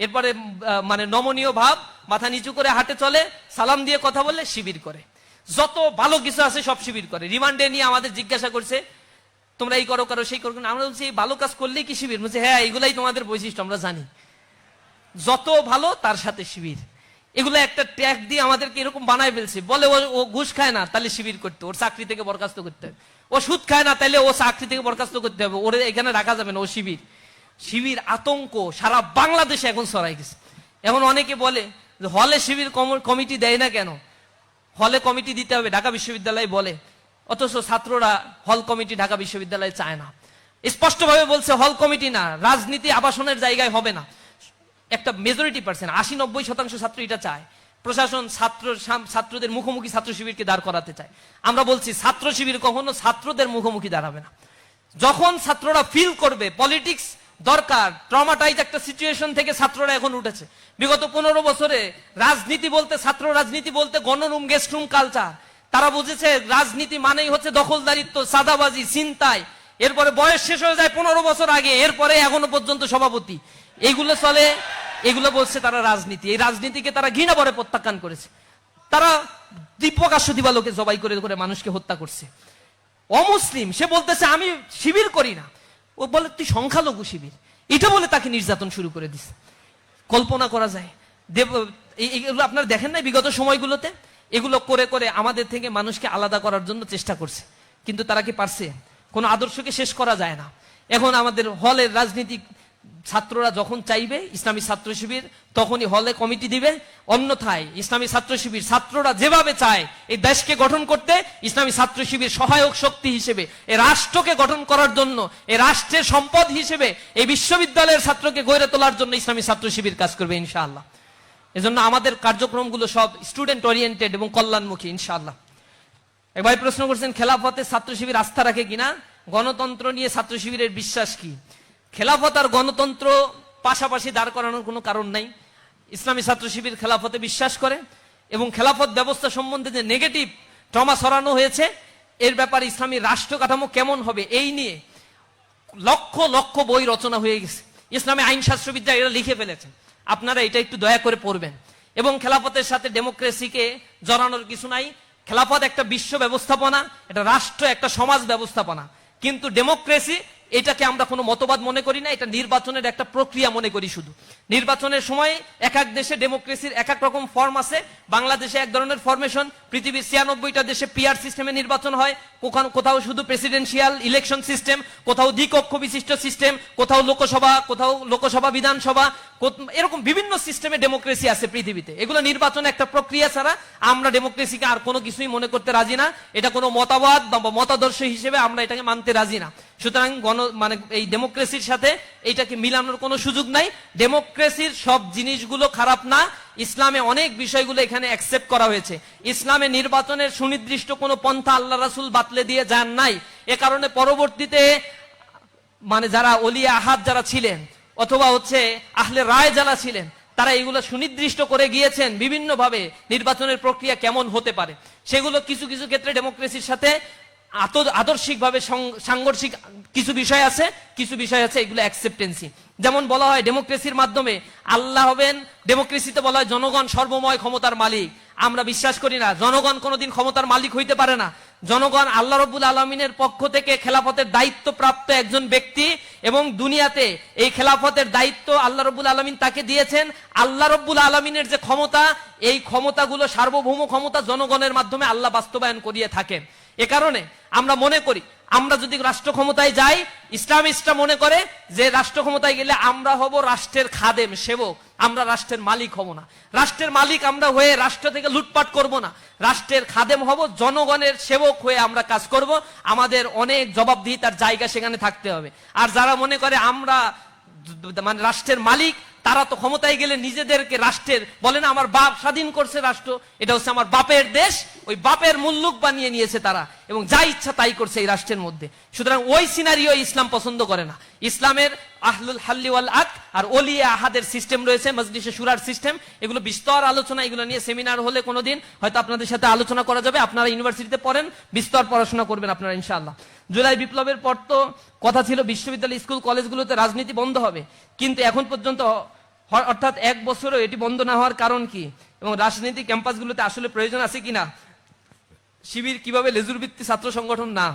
এরপরে মানে নমনীয় ভাব, মাথা নিচু করে হাঁটে চলে, সালাম দিয়ে কথা বলে, শিবির করে। যত ভালো কিছু আছে সব শিবির করে। রিমান্ডে নিয়ে আমাদের জিজ্ঞাসা করছে তোমরা এই করো করো সেই করো, আমরা বলছি এই ভালো কাজ করলেই কি শিবির? বলছে হ্যাঁ, এগুলাই তোমাদের বৈশিষ্ট্য, আমরা জানি। যত ভালো তার সাথে শিবির, এগুলো একটা ট্যাগ দিয়ে আমাদেরকে এরকম বানায় ফেলছে। বলে ও ঘুষ খায় না, তাহলে শিবির করতে, ওর চাকরি থেকে বরখাস্ত করতে হবে। ও সুদ খায় না, তাহলে ও চাকরি থেকে বরখাস্ত করতে হবে, ওরে এখানে রাখা যাবে না, ও শিবির। শিবির আতঙ্ক সারা বাংলাদেশে এখন ছড়াই গেছে। এখন অনেকে বলে যে হলে শিবির কমিটি দেয় না কেন? হলে কমিটি দিতে হবে, ঢাকা বিশ্ববিদ্যালয় বলে, অথচ ছাত্ররা হল কমিটি ঢাকা বিশ্ববিদ্যালয়ে চায় না। স্পষ্টভাবে বলছে হল কমিটি না, রাজনীতি আবাসনের জায়গায় হবে না। একটা মেজরিটি পার্সেন্ট 80-90% ছাত্র এটা চায়। প্রশাসন ছাত্রদের মুখোমুখি ছাত্র শিবিরকে দাঁড় করাতে চায়। আমরা বলছি ছাত্র শিবির কখনো ছাত্রদের মুখোমুখি দাঁড়াবে না। যখন ছাত্ররা ফিল করবে পলিটিক্স দরকার, ট্রমাটাইজ একটা সিচুয়েশন থেকে ছাত্ররা এখন উঠেছে। বিগত 15 বছরে রাজনীতি বলতে, ছাত্র রাজনীতি বলতে গণরুম গেস্ট রুম কালচার। তারা বুঝেছে রাজনীতি মানেই হচ্ছে দখলদারিত্ব, সাদাবাজি, ছিনতাই। এরপরে বয়স শেষ হয়ে যায় 15 বছর আগে, এরপরে এখনো পর্যন্ত সভাপতি, এইগুলো চলে। এগুলো বলছে তারা রাজনীতি। এই রাজনীতিকে তারা ঘৃণা ভরে প্রত্যাখ্যান করেছে। তারা প্রকাশ্য দিবালোকে জবাই করে করে মানুষকে হত্যা করছে। অমুসলিম সে বলতেছে আমি শিবির করি না, ও বলে তুই সংখ্যালঘু শিবির, এটা বলে তাকে নির্যাতন শুরু করে দিচ্ছে। কল্পনা করা যায়। এগুলো আপনারা দেখেন না বিগত সময়গুলোতে? এগুলো করে করে আমাদের থেকে মানুষকে আলাদা করার জন্য চেষ্টা করছে, কিন্তু তারা কি পারছে? কোনো আদর্শকে শেষ করা যায় না। এখন আমাদের হলের রাজনীতি, ছাত্ররা যখন চাইবে ইসলামী ছাত্র শিবির তখনই হলে কমিটি দিবে, অন্যথায় ইসলামী ছাত্র শিবির ছাত্ররা যেভাবে চায় এই দেশকে গঠন করতে, ইসলামী ছাত্র শিবির সহায়ক শক্তি হিসেবে এই রাষ্ট্রকে গঠন করার জন্য, এই রাষ্ট্রের সম্পদ হিসেবে এই বিশ্ববিদ্যালয়ের ছাত্রকে গড়ে তোলার জন্য ইসলামী ছাত্র শিবির কাজ করবে ইনশাআল্লাহ। এজন্য আমাদের কার্যক্রমগুলো সব স্টুডেন্ট ওরিয়েন্টেড এবং কল্যাণমুখী ইনশাআল্লাহ। এক ভাই প্রশ্ন করছেন খেলাফতে ছাত্র শিবির আস্থা রাখে কিনা, গণতন্ত্র নিয়ে ছাত্র শিবিরের বিশ্বাস কি? খেলাফত আর গণতন্ত্র পাশাপাশি দাঁড় করানোর কোনো কারণ নাই। ইসলামী ছাত্র শিবির খেলাফতে বিশ্বাস করে এবং খেলাফত ব্যবস্থা সম্বন্ধে যে নেগেটিভ ট্রমা ছড়ানো হয়েছে, এর ব্যাপারে ইসলামী রাষ্ট্র কাঠামো কেমন হবে এই নিয়ে লক্ষ লক্ষ বই রচনা হয়ে গেছে। ইসলামী আইন শাস্ত্রবিদরা এরা লিখে ফেলেছেন, আপনারা এটা একটু দয়া করে পড়বেন। এবং খেলাফতের সাথে ডেমোক্রেসিকে জড়ানোর কিছু নাই। খেলাফত একটা বিশ্ব ব্যবস্থাপনা, এটা রাষ্ট্র, একটা সমাজ ব্যবস্থাপনা, কিন্তু ডেমোক্রেসি এটাকে আমরা কোনো মতবাদ মনে করি না, এটা নির্বাচনের একটা প্রক্রিয়া মনে করি। শুধু নির্বাচনের সময় এক এক দেশে ডেমোক্রেসির এক এক রকম ফর্ম আছে। বাংলাদেশে এক ধরনের ফরমেশন, পৃথিবীর 96টা দেশে পিআর সিস্টেমে নির্বাচন হয়, কোথাও শুধু প্রেসিডেন্সিয়াল ইলেকশন সিস্টেম, কোথাও দ্বিকক্ষ বিশিষ্ট সিস্টেম, কোথাও লোকসভা বিধানসভা, এরকম বিভিন্ন সিস্টেমে ডেমোক্রেসি আছে পৃথিবীতে। এগুলো নির্বাচন একটা প্রক্রিয়া ছাড়া আমরা ডেমোক্রেসিকে আর কোনো কিছুই মনে করতে রাজি না। এটা কোনো মতবাদ বা মতাদর্শ হিসেবে আমরা এটাকে মানতে রাজি না। সুতরাং এই ডেমোক্রেসির সাথে এইটাকে মিলানোর কোনো সুযোগ নাই। ডেমোক্রেসির সব জিনিসগুলো খারাপ না, ইসলামে অনেক বিষয়গুলো এখানে অ্যাকসেপ্ট করা হয়েছে। ইসলামে নির্বাচনের সুনির্দিষ্ট কোনো পন্থা আল্লাহ রাসূল বাতলে দিয়ে যান নাই। এ কারণে পরবর্তীতে যারা ওলিয়া আহাদ যারা ছিলেন অথবা আহলে রায় যারা ছিলেন, তারা এগুলো সুনির্দিষ্ট করে গিয়েছেন বিভিন্ন ভাবে নির্বাচনের প্রক্রিয়া কেমন হতে পারে। সেগুলো কিছু কিছু ক্ষেত্রে ডেমোক্রেসির সাথে আদর্শিকভাবে সাংঘর্ষিক কিছু বিষয় আছে, কিছু বিষয় আছে এগুলো অ্যাকসেপ্টেন্সি। যেমন বলা হয় ডেমোক্রেসির মাধ্যমে আল্লাহ হবেন, ডেমোক্রেসিতে বলা হয় জনগণ সর্বময় ক্ষমতার মালিক। আমরা বিশ্বাস করি না, জনগণ কোনোদিন ক্ষমতার মালিক হইতে পারে না। জনগণ আল্লাহ রব্বুল আলমিনের পক্ষ থেকে খেলাফতের দায়িত্ব প্রাপ্ত একজন ব্যক্তি, এবং দুনিয়াতে এই খেলাফতের দায়িত্ব আল্লাহ রব্বুল আলমিন তাকে দিয়েছেন। আল্লাহ রব্বুল আলমিনের যে ক্ষমতা, এই ক্ষমতাগুলো সার্বভৌম ক্ষমতা জনগণের মাধ্যমে আল্লাহ বাস্তবায়ন করিয়ে থাকেন। এ কারণে আমরা মনে করি, আমরা যদি রাষ্ট্র ক্ষমতায় যাই, ইসলামিস্টরা মনে করে যে রাষ্ট্র ক্ষমতায় গেলে আমরা হব রাষ্ট্রের খাদেম, সেবক, আমরা রাষ্ট্রের মালিক হব না। রাষ্ট্রের মালিক আমরা হয়ে রাষ্ট্র থেকে লুটপাট করব না, রাষ্ট্রের খাদেম হব, জনগণের সেবক হয়ে আমরা কাজ করব। আমাদের অনেক জবাবদিহিতার জায়গা সেখানে থাকতে হবে। আর যারা মনে করে আমরা রাষ্ট্রের মালিক, তারা তো ক্ষমতায় গেলে নিজেদেরকে রাষ্ট্রের বলে না, আমার বাপ স্বাধীন করছে রাষ্ট্র, এটা হচ্ছে আমার বাপের দেশ, ওই বাপের মুল্লুক বানিয়ে নিয়েছে তারা, এবং যা ইচ্ছা তাই করছে এই রাষ্ট্রের মধ্যে। সুতরাং ওই সিনারিও ইসলাম পছন্দ করে না। ইসলামের আহলুল হাল্লি ওয়াল আকদ আর ওলিয়া আহাদের সিস্টেম রয়েছে, মজলিসে শুরার সিস্টেম, এগুলো বিস্তর আলোচনা, এগুলো নিয়ে সেমিনার হলে কোনোদিন হয়তো আপনাদের সাথে আলোচনা করা যাবে। আপনারা ইউনিভার্সিটিতে পড়েন, বিস্তর পড়াশোনা করবেন আপনারা ইনশাআল্লাহ। জুলাই বিপ্লবের পর তো কথা ছিল বিশ্ববিদ্যালয়, স্কুল, কলেজগুলোতে রাজনীতি বন্ধ হবে, কিন্তু এখন পর্যন্ত অর্থাৎ 1 বছরও এটি বন্ধ না হওয়ার কারণ কি, এবং রাজনীতি ক্যাম্পাসগুলোতে আসলে প্রয়োজন আছে কিনা, শিবির কিভাবে লেজুর ভিত্তি ছাত্র সংগঠন না।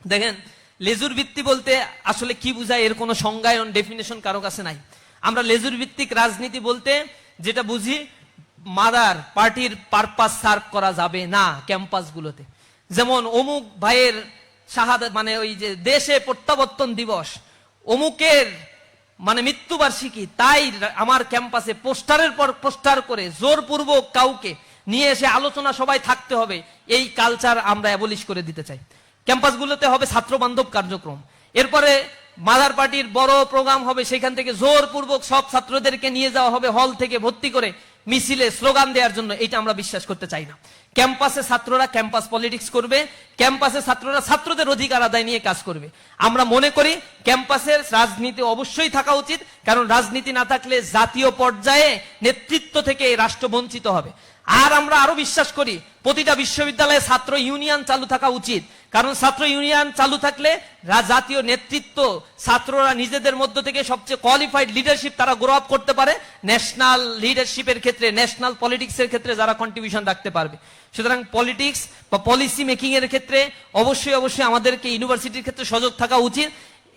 দেখেন, লেজুর ভিত্তি বলতে আসলে কি বোঝায় এর কোনো সংজ্ঞায়ন, ডেফিনেশন কারো কাছে নাই। আমরা লেজুর ভিত্তিক রাজনীতি বলতে যেটা বুঝি, মাদার পার্টির পারপাস সার্ভ করা যাবে না ক্যাম্পাসগুলোতে। যেমন অমুক ভাইয়ের শাহাদাত, ওই যে দেশে প্রত্যাবর্তন দিবস, অমুকের মৃত্যুবার্ষিকী, তাই আমার ক্যাম্পাসে পোস্টারের পর পোস্টার করে জোরপূর্বক কাউকে নিয়ে এসে আলোচনা সবাই থাকতে হবে, এই কালচার আমরা অ্যাবলিশ করে দিতে চাই। ক্যাম্পাসগুলোতে হবে ছাত্র বান্ধব কার্যক্রম। এরপরে মাদার পার্টির বড় প্রোগ্রাম হবে, সেখান থেকে জোরপূর্বক সব ছাত্রদেরকে নিয়ে যাওয়া হবে হল থেকে ভর্তি করে মিছিলে স্লোগান দেওয়ার জন্য। এটা আমরা বিশ্বাস করতে চাই না। ক্যাম্পাসে ছাত্ররা ক্যাম্পাস পলিটিক্স করবে, ক্যাম্পাসে ছাত্ররা ছাত্রদের অধিকার আদায় নিয়ে কাজ করবে। আমরা মনে করি ক্যাম্পাসের রাজনীতি অবশ্যই থাকা উচিত, কারণ রাজনীতি না থাকলে জাতীয় পর্যায়ে নেতৃত্ব থেকে রাষ্ট্র বঞ্চিত হবে। আর আমরা আরো বিশ্বাস করি প্রতিটা বিশ্ববিদ্যালয়ে ছাত্র ইউনিয়ন চালু থাকা উচিত, কারণ ছাত্র ইউনিয়ন চালু থাকলে জাতীয় নেতৃত্ব, ছাত্ররা নিজেদের মধ্য থেকে সবচেয়ে কোয়ালিফাইড লিডারশিপ তারা গ্রো আপ করতে পারে, ন্যাশনাল লিডারশিপের ক্ষেত্রে, ন্যাশনাল পলিটিক্সের ক্ষেত্রে যারা কন্ট্রিবিউশন রাখতে পারবে। সুতরাং পলিটিক্স বা পলিসি মেকিং এর ক্ষেত্রে অবশ্যই অবশ্যই আমাদেরকে ইউনিভার্সিটির ক্ষেত্রে সজাগ থাকা উচিত।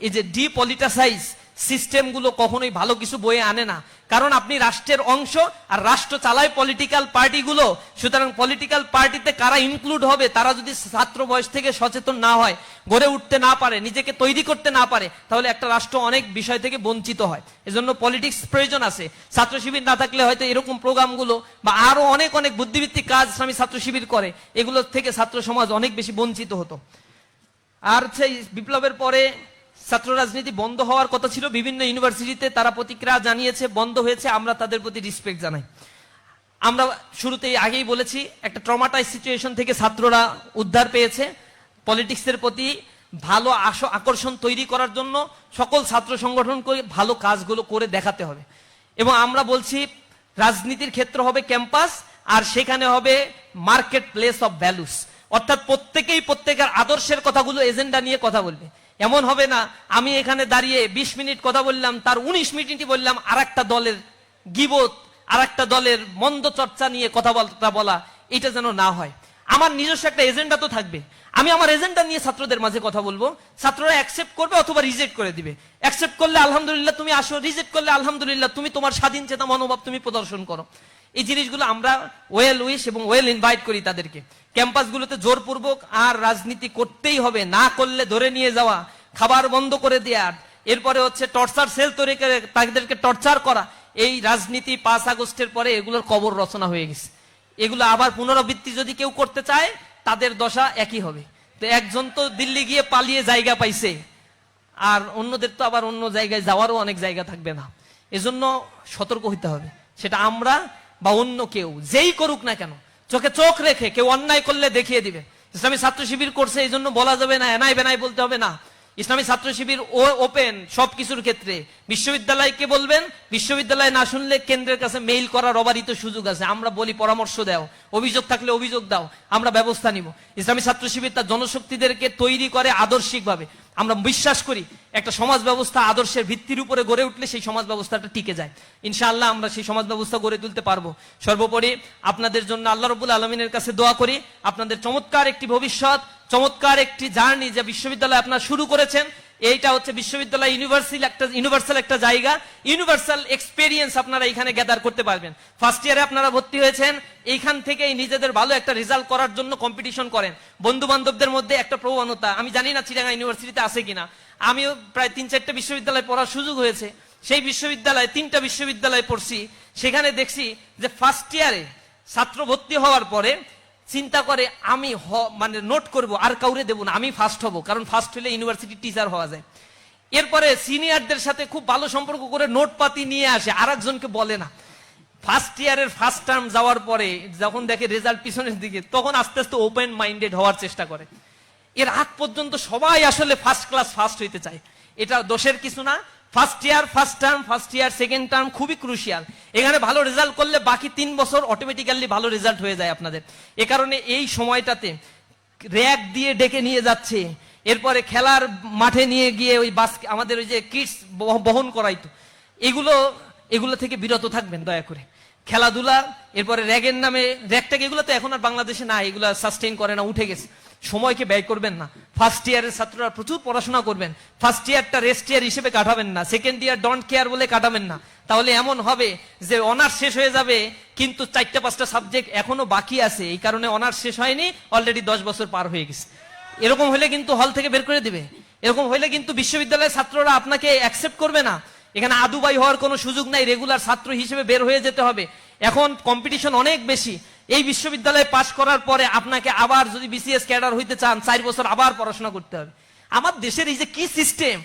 এই যে ডিপলিটিসাইজ সিস্টেমগুলো কখনোই ভালো কিছু বয়ে আনে না, কারণ আপনি রাষ্ট্রের অংশ আর রাষ্ট্র চালায় পলিটিক্যাল পার্টিগুলো। সুতরাং পলিটিক্যাল পার্টিতে কারা ইনক্লুড হবে, তারা যদি ছাত্র বয়স থেকে সচেতন না হয়, গড়ে উঠতে না পারে, নিজেকে তৈরি করতে না পারে, তাহলে একটা রাষ্ট্র অনেক বিষয় থেকে বঞ্চিত হয়। এজন্য পলিটিক্স প্রয়োজন আছে। ছাত্র শিবির না থাকলে হয়তো এরকম প্রোগ্রামগুলো বা আরো অনেক অনেক বুদ্ধিভিত্তিক কাজ ইসলামী ছাত্র শিবির করে, এগুলো থেকে ছাত্র সমাজ অনেক বেশি বঞ্চিত হতো। আর বিপ্লবের পরে ছাত্র রাজনীতি বন্ধ হওয়ার কথা ছিল, বিভিন্ন ইউনিভার্সিটিতে তারা প্রতিক্রিয়া জানিয়েছে, বন্ধ হয়েছে, আমরা তাদের প্রতি রেসপেক্ট জানাই। আমরা শুরুতেই আগেই বলেছি, একটা ট্রমাটাইজ সিচুয়েশন থেকে ছাত্ররা উদ্ধার পেয়েছে। পলিটিক্সের প্রতি ভালো আকর্ষণ তৈরি করার জন্য সকল ছাত্র সংগঠনকে ভালো কাজগুলো করে দেখাতে হবে। এবং আমরা বলছি রাজনীতির ক্ষেত্র হবে ক্যাম্পাস, আর সেখানে হবে মার্কেট প্লেস অফ ভ্যালুস, অর্থাৎ প্রত্যেকেই প্রত্যেকের আদর্শের কথাগুলো এজেন্ডা নিয়ে কথা বলবে। এমন হবে না আমি এখানে দাঁড়িয়ে 20 মিনিট কথা বললাম, তার 19 মিনিটই বললাম আর একটা দলের গিবত, আর একটা দলের মন্দ চর্চা নিয়ে কথাবার্তা বলা, এটা যেন না হয়। আমার নিজস্ব একটা এজেন্ডা তো থাকবে, আমি আমার এজেন্ডা নিয়ে ছাত্রদের মাঝে কথা বলবো, ছাত্ররা অ্যাকসেপ্ট করবে অথবা রিজেক্ট করে দিবে। অ্যাকসেপ্ট করলে আলহামদুলিল্লাহ তুমি আসো, রিজেক্ট করলে আলহামদুলিল্লাহ তুমি তোমার স্বাধীন চেতা মনোভাব তুমি প্রদর্শন করো। এই জিনিসগুলো আমরা ওয়েল উইশ এবং ওয়েল ইনভাইট করি তাদেরকে। ক্যাম্পাসগুলোতে জোরপূর্বক আর রাজনীতি করতেই হবে, না করলে ধরে নিয়ে যাওয়া, খাবার বন্ধ করে দেওয়া, এরপরে হচ্ছে টর্চার সেল তৈরি করে তাদেরকে টর্চার করা, এই রাজনীতি 5 আগস্টের পরে এগুলোর কবর রচনা হয়ে গেছে। এগুলো আবার পুনরাবৃত্তি যদি কেউ করতে চায় তাদের দশা একই হবে। তো একজন তো দিল্লি গিয়ে পালিয়ে জায়গা পাইছে, আর অন্যদের তো আবার অন্য জায়গায় যাওয়ারও অনেক জায়গা থাকবে না। এজন্য সতর্ক হইতে হবে, সেটা আমরা বা অন্য কেউ যেই করুক না কেন, চোখে চোখ রেখে কেউ অন্যায় করলে দেখিয়ে দিবে। ইসলামী ছাত্র শিবির করছে এই জন্য বলা যাবে না, এনাই বেনাই বলতে হবে না। ইসলামী ছাত্র শিবির ওপেন সবকিছুর ক্ষেত্রে। বিশ্ববিদ্যালয়কে বলবেন, বিশ্ববিদ্যালয় না শুনলে কেন্দ্রের কাছে মেইল করার অবারিত সুযোগ আছে। আমরা বলি পরামর্শ দাও, অভিযোগ থাকলে অভিযোগ দাও, আমরা ব্যবস্থা নিব। ইসলামী ছাত্র শিবির তার জনশক্তিদেরকে তৈরি করে আদর্শিকভাবে। আমরা বিশ্বাস করি একটা সমাজ ব্যবস্থা আদর্শের ভিত্তির উপরে গড়ে উঠলে সেই সমাজ ব্যবস্থাটা টিকে যায়। ইনশাআল্লাহ আমরা সেই সমাজ ব্যবস্থা গড়ে তুলতে পারবো। সর্বোপরি আপনাদের জন্য আল্লাহ রাব্বুল আলামিনের কাছে দোয়া করি, আপনাদের চমৎকার একটি ভবিষ্যৎ, চমৎকার একটি জার্নি যে বিশ্ববিদ্যালয় আপনারা শুরু করেছেন, এইটা হচ্ছে বিশ্ববিদ্যালয় ইউনিভার্সাল একটা জায়গা, ইউনিভার্সাল এক্সপেরিয়েন্স আপনারা এখানে গ্যাদার করতে পারবেন। ফার্স্ট ইয়ারে আপনারা ভর্তি হয়েছেন, এইখান থেকেই নিজেদের ভালো একটা রেজাল্ট করার জন্য কম্পিটিশন করেন। বন্ধু বান্ধবদের মধ্যে একটা প্রবণতা, আমি জানি না চিটাগাং ইউনিভার্সিটিতে আছে কিনা, আমিও প্রায় 3-4টে বিশ্ববিদ্যালয় পড়ার সুযোগ হয়েছে। সেই বিশ্ববিদ্যালয়ে 3টা বিশ্ববিদ্যালয়ে পড়ছি, সেখানে দেখছি যে ফার্স্ট ইয়ারে ছাত্র ভর্তি হওয়ার পরে চিন্তা করে আমি মানে নোট করব, আর কাউরে দেবো না, আমি ফার্স্ট হব, কারণ ফার্স্ট হলে ইউনিভার্সিটি টিচার হওয়া যায়। এরপরে সিনিয়রদের সাথে খুব ভালো সম্পর্ক করে নোট পাতি নিয়ে আসে, আর একজনকে বলে না। ফার্স্ট ইয়ারের ফার্স্ট টার্ম যাওয়ার পরে যখন দেখে রেজাল্ট পিছনের দিকে, তখন আস্তে আস্তে ওপেন মাইন্ডেড হওয়ার চেষ্টা করে। এর আগ পর্যন্ত সবাই আসলে ফার্স্ট ক্লাস ফার্স্ট হইতে চায়, এটা দোষের কিছু না। First year first term, first year second term খুবই ক্রুশিয়াল। এখানে ভালো রেজাল্ট করলে বাকি 3 বছর অটোমেটিক্যালি ভালো রেজাল্ট হয়ে যায় আপনাদের। এ কারণে এই সময়টাতে র্যাক দিয়ে ডেকে নিয়ে যাচ্ছে, এরপরে খেলার মাঠে নিয়ে গিয়ে ওই বাস আমাদের ওই যে কিডস বহন করাইতো, এগুলো থেকে বিরত থাকবেন দয়া করে। খেলাধুলা, এরপরে র্যাগের নামে, র্যাগটাকে এগুলো তো এখন আর বাংলাদেশে না, এগুলো সাস্টেইন করে না, উঠে গেছে। সময়কে ব্যয় করবেন না। ফার্স্ট ইয়ারের ছাত্ররা প্রচুর পড়াশোনা করবেন, ফার্স্ট ইয়ারটা রেস্ট ইয়ার হিসেবে কাটাবেন না, সেকেন্ড ইয়ার ডোন্ট কেয়ার বলে কাটাবেন না। তাহলে এমন হবে যে অনার্স শেষ হয়ে যাবে কিন্তু 4-5টা সাবজেক্ট এখনো বাকি আছে, এই কারণে অনার্স শেষ হয়নি, অলরেডি 10 বছর পার হয়ে গেছে। এরকম হলে কিন্তু হল থেকে বের করে দিবে, এরকম হলে কিন্তু বিশ্ববিদ্যালয়ের ছাত্ররা আপনাকে অ্যাকসেপ্ট করবে না। এখানে আদুবাই হওয়ার কোনো সুযোগ নাই, রেগুলার ছাত্র হিসেবে বের হয়ে যেতে হবে। এখন কম্পিটিশন অনেক বেশি। এই বিশ্ববিদ্যালয়ে পাশ করার পরে আপনাকে আবার যদি বিসিএস ক্যাডার হইতে চান 4 বছর আবার পড়াশোনা করতে হবে। আমার দেশের এই যে কি সিস্টেম,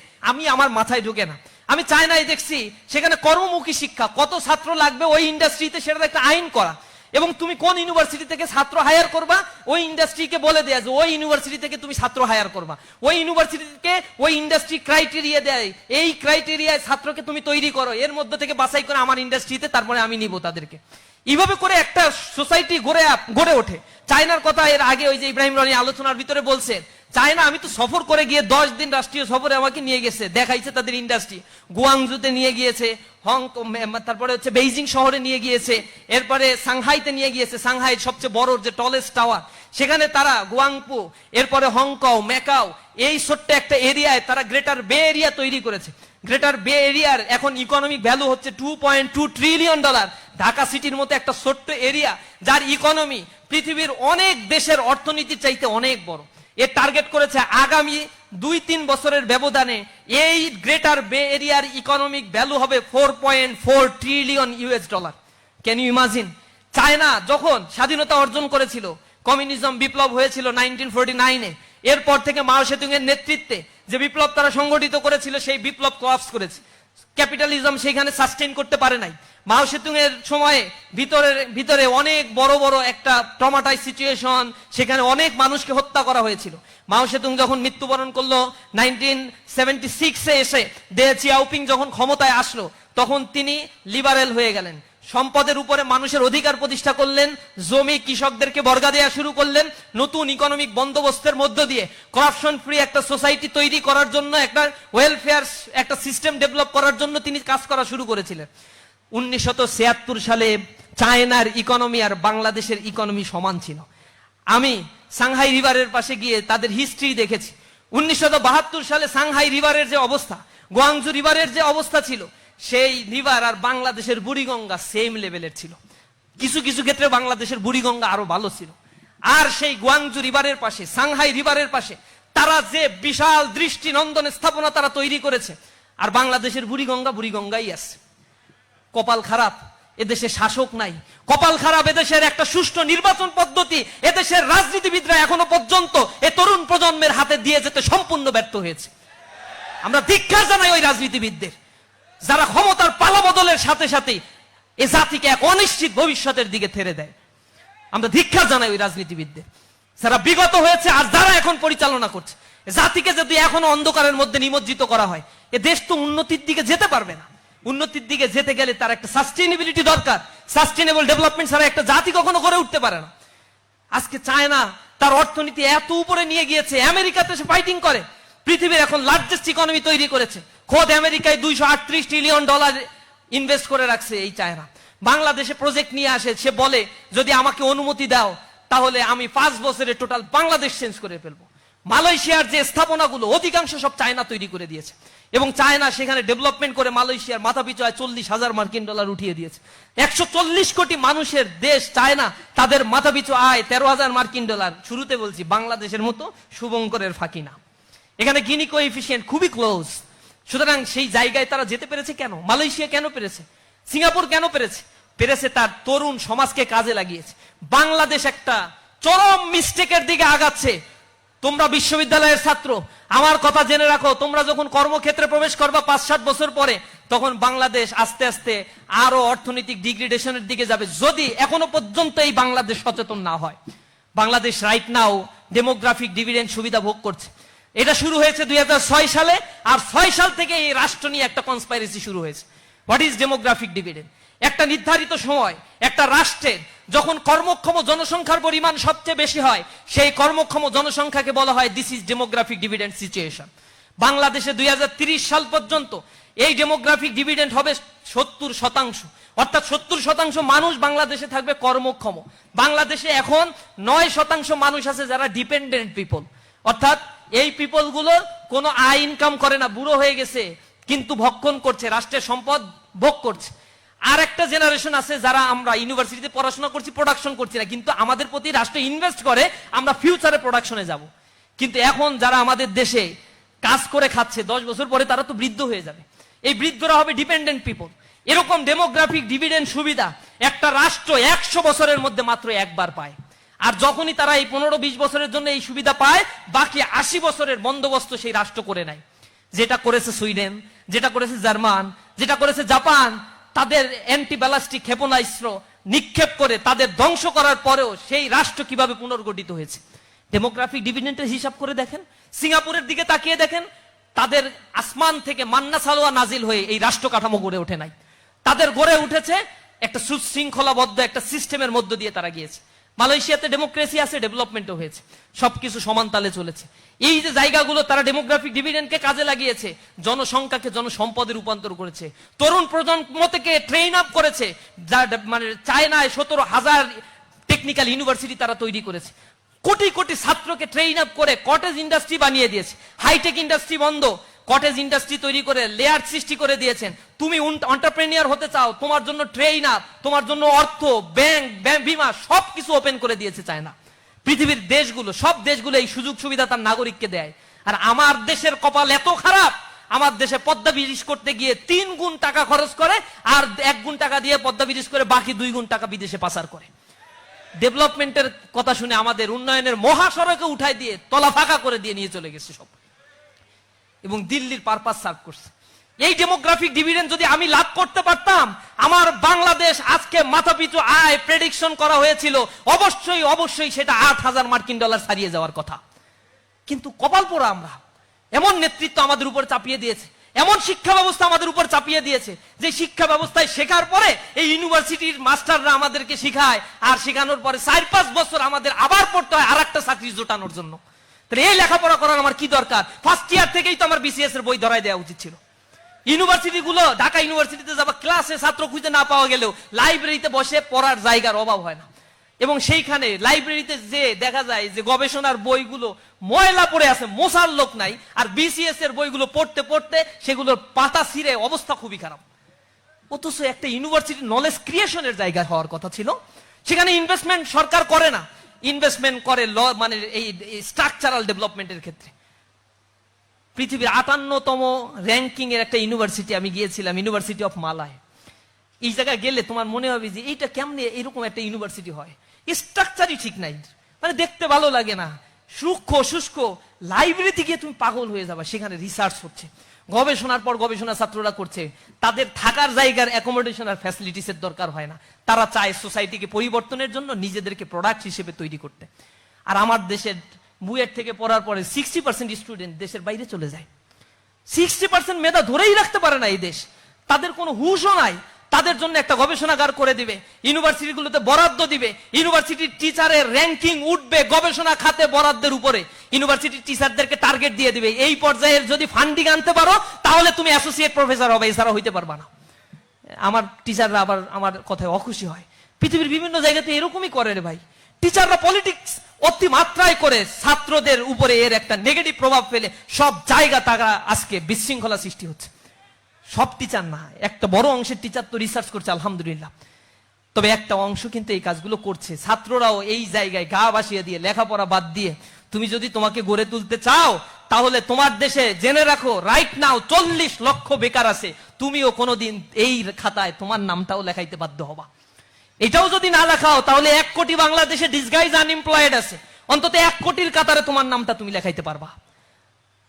আমার মাথায় ঢোকে না। আমি চায়নায় দেখছি সেখানে কর্মমুখী শিক্ষা, কত ছাত্র লাগবে ওই ইন্ডাস্ট্রিতে সেটা একটা আইন করা, এবং তুমি কোন ইউনিভার্সিটি থেকে ছাত্র হায়ার করবা ওই ইন্ডাস্ট্রিকে বলে দেয়া যে ওই ইউনিভার্সিটি থেকে তুমি ছাত্র হায়ার করবা, ওই ইউনিভার্সিটিকে ওই ইন্ডাস্ট্রি ক্রাইটেরিয়া দেয়, এই ক্রাইটেরিয়ায় ছাত্রকে তুমি তৈরি করো, এর মধ্যে থেকে বাছাই করে আমার ইন্ডাস্ট্রিতে, তারপরে আমি নিব তাদেরকে। এইভাবে করে একটা সোসাইটি গড়ে ওঠে। চায়নার কথা এর আগে ওই যে ইব্রাহিম রনি আলোচনার ভিতরে বলছেন, চায়না আমি তো সফর করে গিয়ে 10 দিন রাষ্ট্রীয় সফরে আমাকে নিয়ে গেছে, দেখাইছে তাদের ইন্ডাস্ট্রি। গুয়াংজুতে নিয়ে গিয়েছে, তারপরে হচ্ছে বেইজিং শহরে নিয়ে গিয়েছে, এরপরে সাংহাইতে নিয়ে গিয়েছে, সাংহাই সবচেয়ে বড় যে টলেস্ট টাওয়ার, সেখানে তারা গুয়াংপু, এরপরে হংকং, ম্যাকাও, এই ছোট্ট একটা এরিয়ায় তারা গ্রেটার বে এরিয়া তৈরি করেছে। গ্রেটার বে এরিয়ার এখন ইকোনমিক ভ্যালু হচ্ছে $2.2 ট্রিলিয়ন। ঢাকা সিটির মতো একটা ছোট্ট এরিয়া যার ইকোনমি পৃথিবীর অনেক দেশের অর্থনীতির চাইতে অনেক বড়। এর টার্গেট করেছে আগামী 2-3 বছরের ব্যবধানে এই গ্রেটার বে এরিয়ার ইকোনমিক ভ্যালু হবে $4.4 trillion. Can you imagine? China যখন স্বাধীনতা অর্জন করেছিল, কমিউনিজম বিপ্লব হয়েছিল 1949-এ, এরপর থেকে মাও সেতুং এর নেতৃত্বে যে বিপ্লব তারা সংগঠিত করেছিল, সেই বিপ্লব কোলাপস করেছে। ক্যাপিটালিজম সেখানে সাস্টেইন করতে পারে নাই। মাও সেতুং এর সময়ে ভিতরে অনেক বড় বড় একটা ট্রমাটাইজ সিচুয়েশন, সেখানে অনেক মানুষকে হত্যা করা হয়েছিল। মাও সেতুং যখন মৃত্যুবরণ করলো 1976-এ এসে দে চিয়াওপিং যখন ক্ষমতায় আসলো, তখন তিনি লিবারেল হয়ে গেলেন, সম্পদের উপরে মানুষের অধিকার প্রতিষ্ঠা করলেন, জমি কৃষকদেরকে বর্গা দেওয়া শুরু করলেন, নতুন ইকোনমিক বন্দোবস্তের মধ্য দিয়ে করাপশন ফ্রি একটা সোসাইটি তৈরি করার জন্য, একটা ওয়েলফেয়ার একটা সিস্টেম ডেভেলপ করার জন্য তিনি কাজ করা শুরু করেছিলেন। 1976 সালে চায়নার ইকোনমি আর বাংলাদেশের ইকোনমি সমান ছিল। আমি সাংহাই রিভারের পাশে গিয়ে তাদের হিস্ট্রি দেখেছি। 1972 সালে সাংহাই রিভারের যে অবস্থা, গোয়াংজু রিভারের যে অবস্থা ছিল, সেই রিভার আর বাংলাদেশের বুড়িগঙ্গা সেম লেভেলের ছিল। কিছু কিছু ক্ষেত্রে বাংলাদেশের বুড়িগঙ্গা আরো ভালো ছিল। আর সেই গোয়াংজু রিভারের পাশে, সাংহাই রিভারের পাশে তারা যে বিশাল দৃষ্টিনন্দন স্থাপনা তারা তৈরি করেছে, আর বাংলাদেশের বুড়িগঙ্গাই আছে। কপাল খারাপ, এদেশে শাসক নাই। কপাল খারাপ, এদেশের একটা সুষ্ঠু নির্বাচন পদ্ধতি এদেশের রাজনীতিবিদরা এখনো পর্যন্ত এ তরুণ প্রজন্মের হাতে দিয়ে যেতে সম্পূর্ণ ব্যর্থ হয়েছে। আমরা ধিক্কার জানাই ওই রাজনীতিবিদদের, যারা ক্ষমতার পালা বদলের সাথে সাথে এ জাতিকে এক অনিশ্চিত ভবিষ্যতের দিকে ঠেলে দেয়। আমরা ধিক্কার জানাই ওই রাজনীতিবিদদের, যারা বিগত হয়েছে আর যারা এখন পরিচালনা করছে। জাতিকে যদি এখনো অন্ধকারের মধ্যে নিমজ্জিত করা হয়, এ দেশ তো উন্নতির দিকে যেতে পারবে না। উন্নতির দিকে যেতে গেলে তার একটা সাস্টেইনেবিলিটি দরকার। সাস্টেইনেবল ডেভেলপমেন্ট ছাড়া একটা জাতি কখনো গড়ে উঠতে পারে না। আজকে চায়না তার অর্থনীতি এত উপরে নিয়ে গিয়েছে, আমেরিকাতে সে ফাইটিং করে, পৃথিবীর এখন লার্জেস্ট ইকোনমি তৈরি করেছে। খোদ আমেরিকায় $238 ট্রিলিয়ন ইনভেস্ট করে রাখছে এই চায়না। বাংলাদেশে প্রজেক্ট নিয়ে আসে, সে বলে যদি আমাকে অনুমতি দাও তাহলে আমি 5 বছরে টোটাল বাংলাদেশ চেঞ্জ করে ফেলবো। মালয়েশিয়ার যে স্থাপনাগুলো অধিকাংশ সব চায়না তৈরি করে দিয়েছে, এবং চায়না সেখানে ডেভেলপমেন্ট করে মালয়েশিয়ার মাথা পিছু আয় $40,000 উঠিয়ে দিয়েছে। 140 কোটি মানুষের দেশ চায়না, তাদের মাথা পিছু আয় $13,000। শুরুতে বলছি বাংলাদেশের মতো শুভঙ্করের ফাঁকি না, এখানে গিনি কোএফিসিয়েন্ট খুবই ক্লোজ। সুতরাং সেই জায়গায় তারা যেতে পেরেছে কেন? মালয়েশিয়া কেন পেরেছে? সিঙ্গাপুর কেন পেরেছে? পেরেছে তার তরুণ সমাজকে কাজে লাগিয়েছে। বাংলাদেশ একটা চরম মিস্টেকের দিকে আগাচ্ছে। তোমরা বিশ্ববিদ্যালয়ের ছাত্র, আমার কথা জেনে রাখো, তোমরা যখন কর্মক্ষেত্রে প্রবেশ করবা 5-7 বছর পরে, তখন বাংলাদেশ আস্তে আস্তে আরো অর্থনৈতিক ডিগ্রেডেশনের দিকে যাবে, যদি এখনো পর্যন্ত এই বাংলাদেশ সচেতন না হয়। Bangladesh right now demographic dividend সুবিধা ভোগ করছে। এটা শুরু হয়েছে 2006 সালে, আর 6 সাল থেকে এই রাষ্ট্র নিয়ে একটা কনস্পাইরেসি শুরু হয়েছে। What is demographic dividend? একটা নির্ধারিত সময় একটা রাষ্ট্রের যখন কর্মক্ষম জনসংখ্যার পরিমাণ সবচেয়ে বেশি হয়, সেই কর্মক্ষম জনসংখ্যাকে বলা হয় this is demographic dividend situation. বাংলাদেশে 2030 সাল পর্যন্ত এই ডেমোগ্রাফিক ডিভিডেন্ড হবে 70%, অর্থাৎ 70% মানুষ বাংলাদেশে থাকবে কর্মক্ষম। বাংলাদেশে এখন 9% মানুষ আছে যারা ডিপেন্ডেন্ট পিপল, অর্থাৎ এই পিপল গুলো কোনো আয় ইনকাম করে না, বুড়ো হয়ে গেছে, কিন্তু ভক্ষণ করছে, রাষ্ট্রের সম্পদ ভোগ করছে। আর একটা জেনারেশন আছে যারা আমরা ইউনিভার্সিটিতে পড়াশোনা করছি, প্রোডাকশন করছি না, কিন্তু আমাদের প্রতি রাষ্ট্র ইনভেস্ট করে, আমরা ফিউচারে প্রোডাকশনে যাব। কিন্তু এখন যারা আমাদের দেশে কাজ করে খাচ্ছে, 10 বছর পরে তারা তো বৃদ্ধ হয়ে যাবে। এই বৃদ্ধরা হবে ডিপেন্ডেন্ট পিপল। এরকম ডেমোগ্রাফিক ডিভিডেন্ড সুবিধা একটা রাষ্ট্র 100 বছরের মধ্যে মাত্র একবার পায়। আর যখনই তারা এই 15-20 বছরের জন্য এই সুবিধা পায়, বাকি 80 বছরের বন্দোবস্ত সেই রাষ্ট্র করে নেয়। যেটা করেছে সুইডেন, যেটা করেছে জার্মান, যেটা করেছে জাপান, তাদের অ্যান্টি ব্যালিস্টিক ক্ষেপণাস্ত্র নিক্ষেপ করে তাদের ধ্বংস করার পরেও সেই রাষ্ট্র কিভাবে পুনর্গঠিত হয়েছে। ডেমোগ্রাফিক ডিভিডেন্ডের হিসাব করে দেখেন, সিঙ্গাপুরের দিকে তাকিয়ে দেখেন, তাদের আসমান থেকে মান্না সালোয়া নাজিল হয়ে এই রাষ্ট্র কাঠামো গড়ে ওঠে নাই। তাদের গড়ে উঠেছে একটা সুশৃঙ্খলাবদ্ধ একটা সিস্টেমের মধ্য দিয়ে তারা গিয়েছে। মালয়েশিয়াতে ডেমোক্রেসি আছে, ডেভেলপমেন্টও হয়েছে, সবকিছু সমান তালে চলেছে। এই যে জায়গাগুলো তারা ডেমোগ্রাফিক ডিভিডেন্ডকে কাজে লাগিয়েছে, জনসংখ্যাকে জনসম্পদে রূপান্তর করেছে, তরুণ প্রজন্ম থেকে ট্রেন আপ করেছে। মানে চায়নায় 17,000 টেকনিক্যাল ইউনিভার্সিটি তারা তৈরি করেছে, কোটি কোটি ছাত্রকে ট্রেন আপ করে কটেজ ইন্ডাস্ট্রি বানিয়ে দিয়েছে। হাইটেক ইন্ডাস্ট্রি বন্ধ, কটেজ ইন্ডাস্ট্রি তৈরি করে লেয়ার সৃষ্টি করে দিয়েছেন। তুমি এন্টারপ্রেনিয়ার হতে চাও, তোমার জন্য ট্রেন আপ, তোমার জন্য অর্থ, ব্যাংক, বিমা সবকিছু ওপেন করে দিয়েছে চায়না। পৃথিবীর দেশগুলো, সব দেশগুলো এই সুযোগ সুবিধা তার নাগরিককে দেয়। আর আমার দেশের কপাল এত খারাপ, আমার দেশে পদ্মা ব্রিজ করতে গিয়ে 3 গুণ টাকা খরচ করে, আর 1 গুণ টাকা দিয়ে পদ্মা ব্রিজ করে বাকি 2 গুণ টাকা বিদেশে পাচার করে। ডেভেলপমেন্টের কথা শুনে আমাদের উন্নয়নের মহাসড়কে উঠাই দিয়ে তলা ফাঁকা করে দিয়ে নিয়ে চলে গেছে সব, এবং দিল্লির পারপাস সার্ভ করছে। এই ডেমোগ্রাফিক ডিভিডেন্ড যদি আমি লাভ করতে পারতাম, আমার বাংলাদেশ আজকে মাথা পিছু আয় প্রেডিকশন করা হয়েছিল অবশ্যই অবশ্যই সেটা $8,000 ছাড়িয়ে যাওয়ার কথা। কিন্তু কপাল পোড়া আমরা, এমন নেতৃত্ব আমাদের উপর চাপিয়ে দিয়েছে, এমন শিক্ষা ব্যবস্থা আমাদের উপর চাপিয়ে দিয়েছে, যে শিক্ষা ব্যবস্থায় শেখার পরে এই ইউনিভার্সিটির মাস্টাররা আমাদেরকে শিখায়, আর শেখানোর পরে 4-5 বছর আমাদের আবার পড়তে হয় আরেকটা চাকরি জোটানোর জন্য। তাহলে এই লেখাপড়া করার আমার কি দরকার? ফার্স্ট ইয়ার থেকেই তো আমার বিসিএস এর বই ধরাই দেওয়া উচিত ছিল। ইউনিভার্সিটি গুলো, ঢাকা ইউনিভার্সিটিতে যাবা, ক্লাসে ছাত্র খুঁজে না পাওয়া গেলেও লাইব্রেরিতে বসে পড়ার জায়গার অভাব হয় না। এবং সেইখানে লাইব্রেরিতে যে দেখা যায় যে গবেষণার বইগুলো ময়লা পড়ে আছে, মোছার লোক নাই, আর বিসিএস এর বইগুলো পড়তে পড়তে সেগুলোর পাতা ছিঁড়ে অবস্থা খুবই খারাপ। অথচ একটা ইউনিভার্সিটি নলেজ ক্রিয়েশনের জায়গা হওয়ার কথা ছিল, সেখানে ইনভেস্টমেন্ট সরকার করে না, ইনভেস্টমেন্ট করে মানে এই স্ট্রাকচারাল ডেভেলপমেন্টের ক্ষেত্রে। পৃথিবীর 58তম র্যাঙ্কিং এর একটা ইউনিভার্সিটি আমি গিয়েছিলাম, ইউনিভার্সিটি অফ মালায়। এই জায়গায় গেলে তোমার মনে হবে যে এইটা কেমনে এরকম একটা ইউনিভার্সিটি হয়, স্ট্রাকচারই ঠিক নাই, মানে দেখতে ভালো লাগে না, সূক্ষ্ম শুষ্ক। লাইব্রেরিতে গিয়ে তুমি পাগল হয়ে যাবা, সেখানে রিসার্চ হচ্ছে, গবেষণার পর গবেষণা ছাত্ররা করছে, তাদের থাকার জায়গার অ্যাকোমোডেশন আর ফ্যাসিলিটিসের দরকার হয় না, তারা চায় সোসাইটিকে পরিবর্তনের জন্য নিজেদেরকে প্রোডাক্ট হিসেবে তৈরি করতে। আর আমার দেশের বুয়েট থেকে পড়ার পরে 60% স্টুডেন্ট দেশের বাইরে চলে যায়। 60% মেধা ধরেই রাখতে পারে না এই দেশ, তাদের কোনো হুঁশও নাই। তাদের জন্য একটা গবেষণাগার করে দিবে, ইউনিভার্সিটিগুলোতে বরাদ্দ দিবে, ইউনিভার্সিটির টিচারের র্যাঙ্কিং উঠবে গবেষণা খাতে বরাদ্দের উপরে, ইউনিভার্সিটির টিচারদেরকে টার্গেট দিয়ে দিবে, এই পর্যায়ের যদি ফান্ডিং আনতে পারো তাহলে তুমি অ্যাসোসিয়েট প্রফেসর হবে, এছাড়া হইতে পারবা না। আমার টিচাররা আবার আমার কথায় অখুশি হয়। পৃথিবীর বিভিন্ন জায়গাতে এরকমই করে রে ভাই, টিচাররা পলিটিক্স অতিমাত্রায় করে ছাত্রদের উপরে এর একটা নেগেটিভ প্রভাব ফেলে সব জায়গা তারা আজকে বিশৃঙ্খলা সৃষ্টি হচ্ছে। সব টিচার না, একটা বড় অংশের টিচার তো রিসার্চ করছে আলহামদুলিল্লাহ, তবে একটা অংশ কিন্তু এই কাজগুলো করছে। ছাত্ররাও এই জায়গায় গা ভাসিয়ে দিয়ে লেখাপড়া বাদ দিয়ে তুমি যদি তোমাকে গড়ে তুলতে চাও তাহলে তোমার দেশে জেনে রাখো রাইট নাও 40 লক্ষ বেকার আছে, তুমিও কোনোদিন এই খাতায় তোমার নামটাও লেখাইতে বাধ্য হবা। এটাও যদি না লেখাও তাহলে 1 কোটি বাংলাদেশে ডিসগাইজ আনএমপ্লয়েড আছে, অন্তত 1 কোটির কাতারে তোমার নামটা তুমি লেখাইতে পারবা।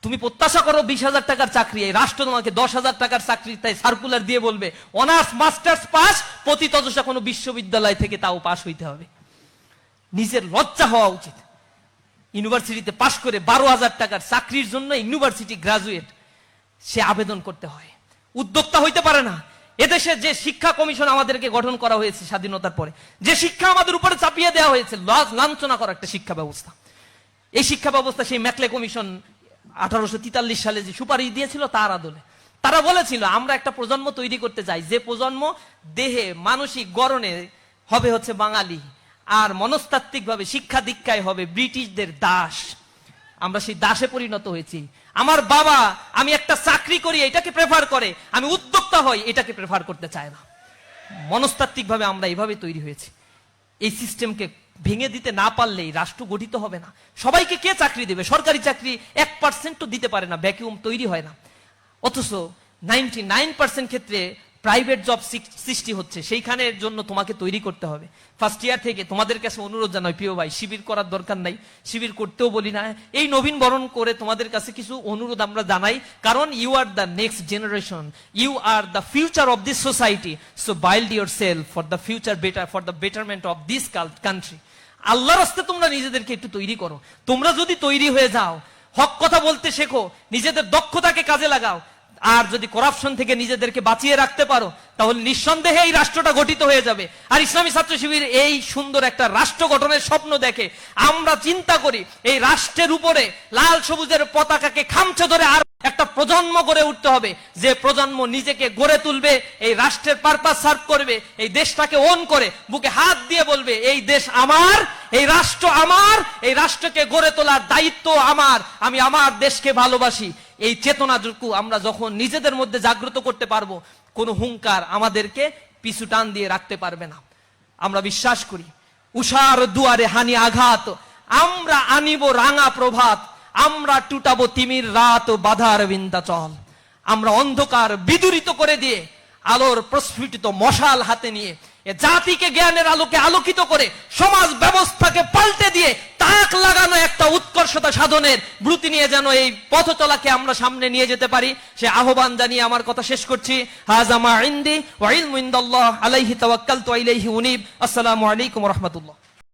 তুমি প্রত্যাশা করো 20,000 টাকার চাকরি, এই রাষ্ট্র তোমাকে 10,000 টাকার চাকরি তাই সার্কুলার দিয়ে বলবে অনার্স মাস্টার্স পাস, পতিতদশা কোনো বিশ্ববিদ্যালয় থেকে তাও পাস হইতে হবে। নিজের লজ্জা হওয়া উচিত। ইউনিভার্সিটিতে পাশ করে 12,000 টাকার চাকরির জন্য ইউনিভার্সিটি গ্রাজুয়েট সে আবেদন করতে হয়, উদ্যোক্তা হইতে পারে না। এদেশে যে শিক্ষা কমিশন আমাদেরকে গঠন করা হয়েছে স্বাধীনতার পরে, যে শিক্ষা আমাদের উপরে চাপিয়ে দেওয়া হয়েছে, লাঞ্ছনা করা একটা শিক্ষা ব্যবস্থা। এই শিক্ষা ব্যবস্থা সেই ম্যাকলে কমিশন 1843 সালে যে সুপারিশ দিয়েছিল তার আদলে তারা বলেছিল আমরা একটা প্রজন্ম তৈরি করতে চাই, যে প্রজন্ম দেহে মানসিক গড়নে হবে হচ্ছে বাঙালি, আর মনস্তাত্ত্বিক ভাবে শিক্ষা দীক্ষায় হবে ব্রিটিশদের দাস। আমরা সেই দাসে পরিণত হয়েছি। আমার বাবা আমি একটা চাকরি করি এটাকে প্রেফার করে, আমি উদ্যোক্তা হই এটাকে প্রেফার করতে চায় না। মনস্তাত্ত্বিক ভাবে আমরা এইভাবে তৈরি হয়েছি। এই সিস্টেমকে ভেঙে দিতে না পারলেই রাষ্ট্র গঠিত হবে না। সবাইকে কে চাকরি দেবে? সরকারি চাকরি 1% দিতে পারে না, ভ্যাকুয়াম তৈরি হয় না। অথচ 99% ক্ষেত্রে প্রাইভেট জব সৃষ্টি হচ্ছে, সেইখানের জন্য তোমাকে তৈরি করতে হবে। ফার্স্ট ইয়ার থেকে তোমাদের কাছে অনুরোধ জানাই প্রিয় ভাই, শিবির করার দরকার নাই, শিবির করতেও বলি না, এই নবীন বরণ করে তোমাদের কাছে কিছু অনুরোধ আমরা জানাই, কারণ you are the next generation, you are the future of this society, so build yourself for the future better, for the betterment of this country. আল্লাহর রাস্তে তোমরা নিজেদেরকে একটু তৈরি করো। তোমরা যদি তৈরি হয়ে যাও, হক কথা বলতে শেখো, নিজেদের দক্ষতাকে কাজে লাগাও, আর যদি করাপশন থেকে নিজেদেরকে বাঁচিয়ে রাখতে পারো, তাহলে নিঃসন্দেহে এই রাষ্ট্রটা গঠিত হয়ে যাবে। আর ইসলামী ছাত্র শিবির এই সুন্দর একটা রাষ্ট্র গঠনের স্বপ্ন দেখে। আমরা চিন্তা করি এই রাষ্ট্রের উপরে লাল সবুজের পতাকাকে খামচে ধরে আর একটা প্রজন্ম গড়ে উঠতে হবে, যে প্রজন্ম নিজেকে গড়ে তুলবে, এই রাষ্ট্রের পারপাস সার্ভ করবে, এই দেশটাকে ওন করে বুকে হাত দিয়ে বলবে এই দেশ আমার, এই রাষ্ট্র আমার, এই রাষ্ট্রকে গড়ে তোলার দায়িত্ব আমার, আমি আমার দেশকে ভালোবাসি। এই চেতনাটুকু আমরা যখন নিজেদের মধ্যে জাগ্রত করতে পারবো, কোন হুঙ্কার আমাদেরকে পিছু টান দিয়ে রাখতে পারবে না। আমরা বিশ্বাস করি উষার দুয়ারে হানি আঘাত, আমরা আনিব রাঙা প্রভাত, আমরা টুটাবো তিমির রাত বাধার বিন্ধ্যাচল। আমরা অন্ধকার বিদূরিত করে দিয়ে আলোর প্রস্ফুটিত মশাল হাতে নিয়ে জাতিকে জ্ঞানের আলোকে আলোকিত করে সমাজ ব্যবস্থাকে পাল্টে দিয়ে তাক লাগানো একটা উৎকর্ষতা সাধনের ব্রুতি নিয়ে যেন এই পথ চলাকে আমরা সামনে নিয়ে যেতে পারি, সে আহ্বান জানিয়ে আমার কথা শেষ করছি। হাযা মা ইনদি ওয়া ইলমু ইনদাল্লাহ আলাইহি তাওয়াক্কালতু ওয়া ইলাইহি উনীব। আসসালামু আলাইকুম ওয়া রাহমাতুল্লাহ।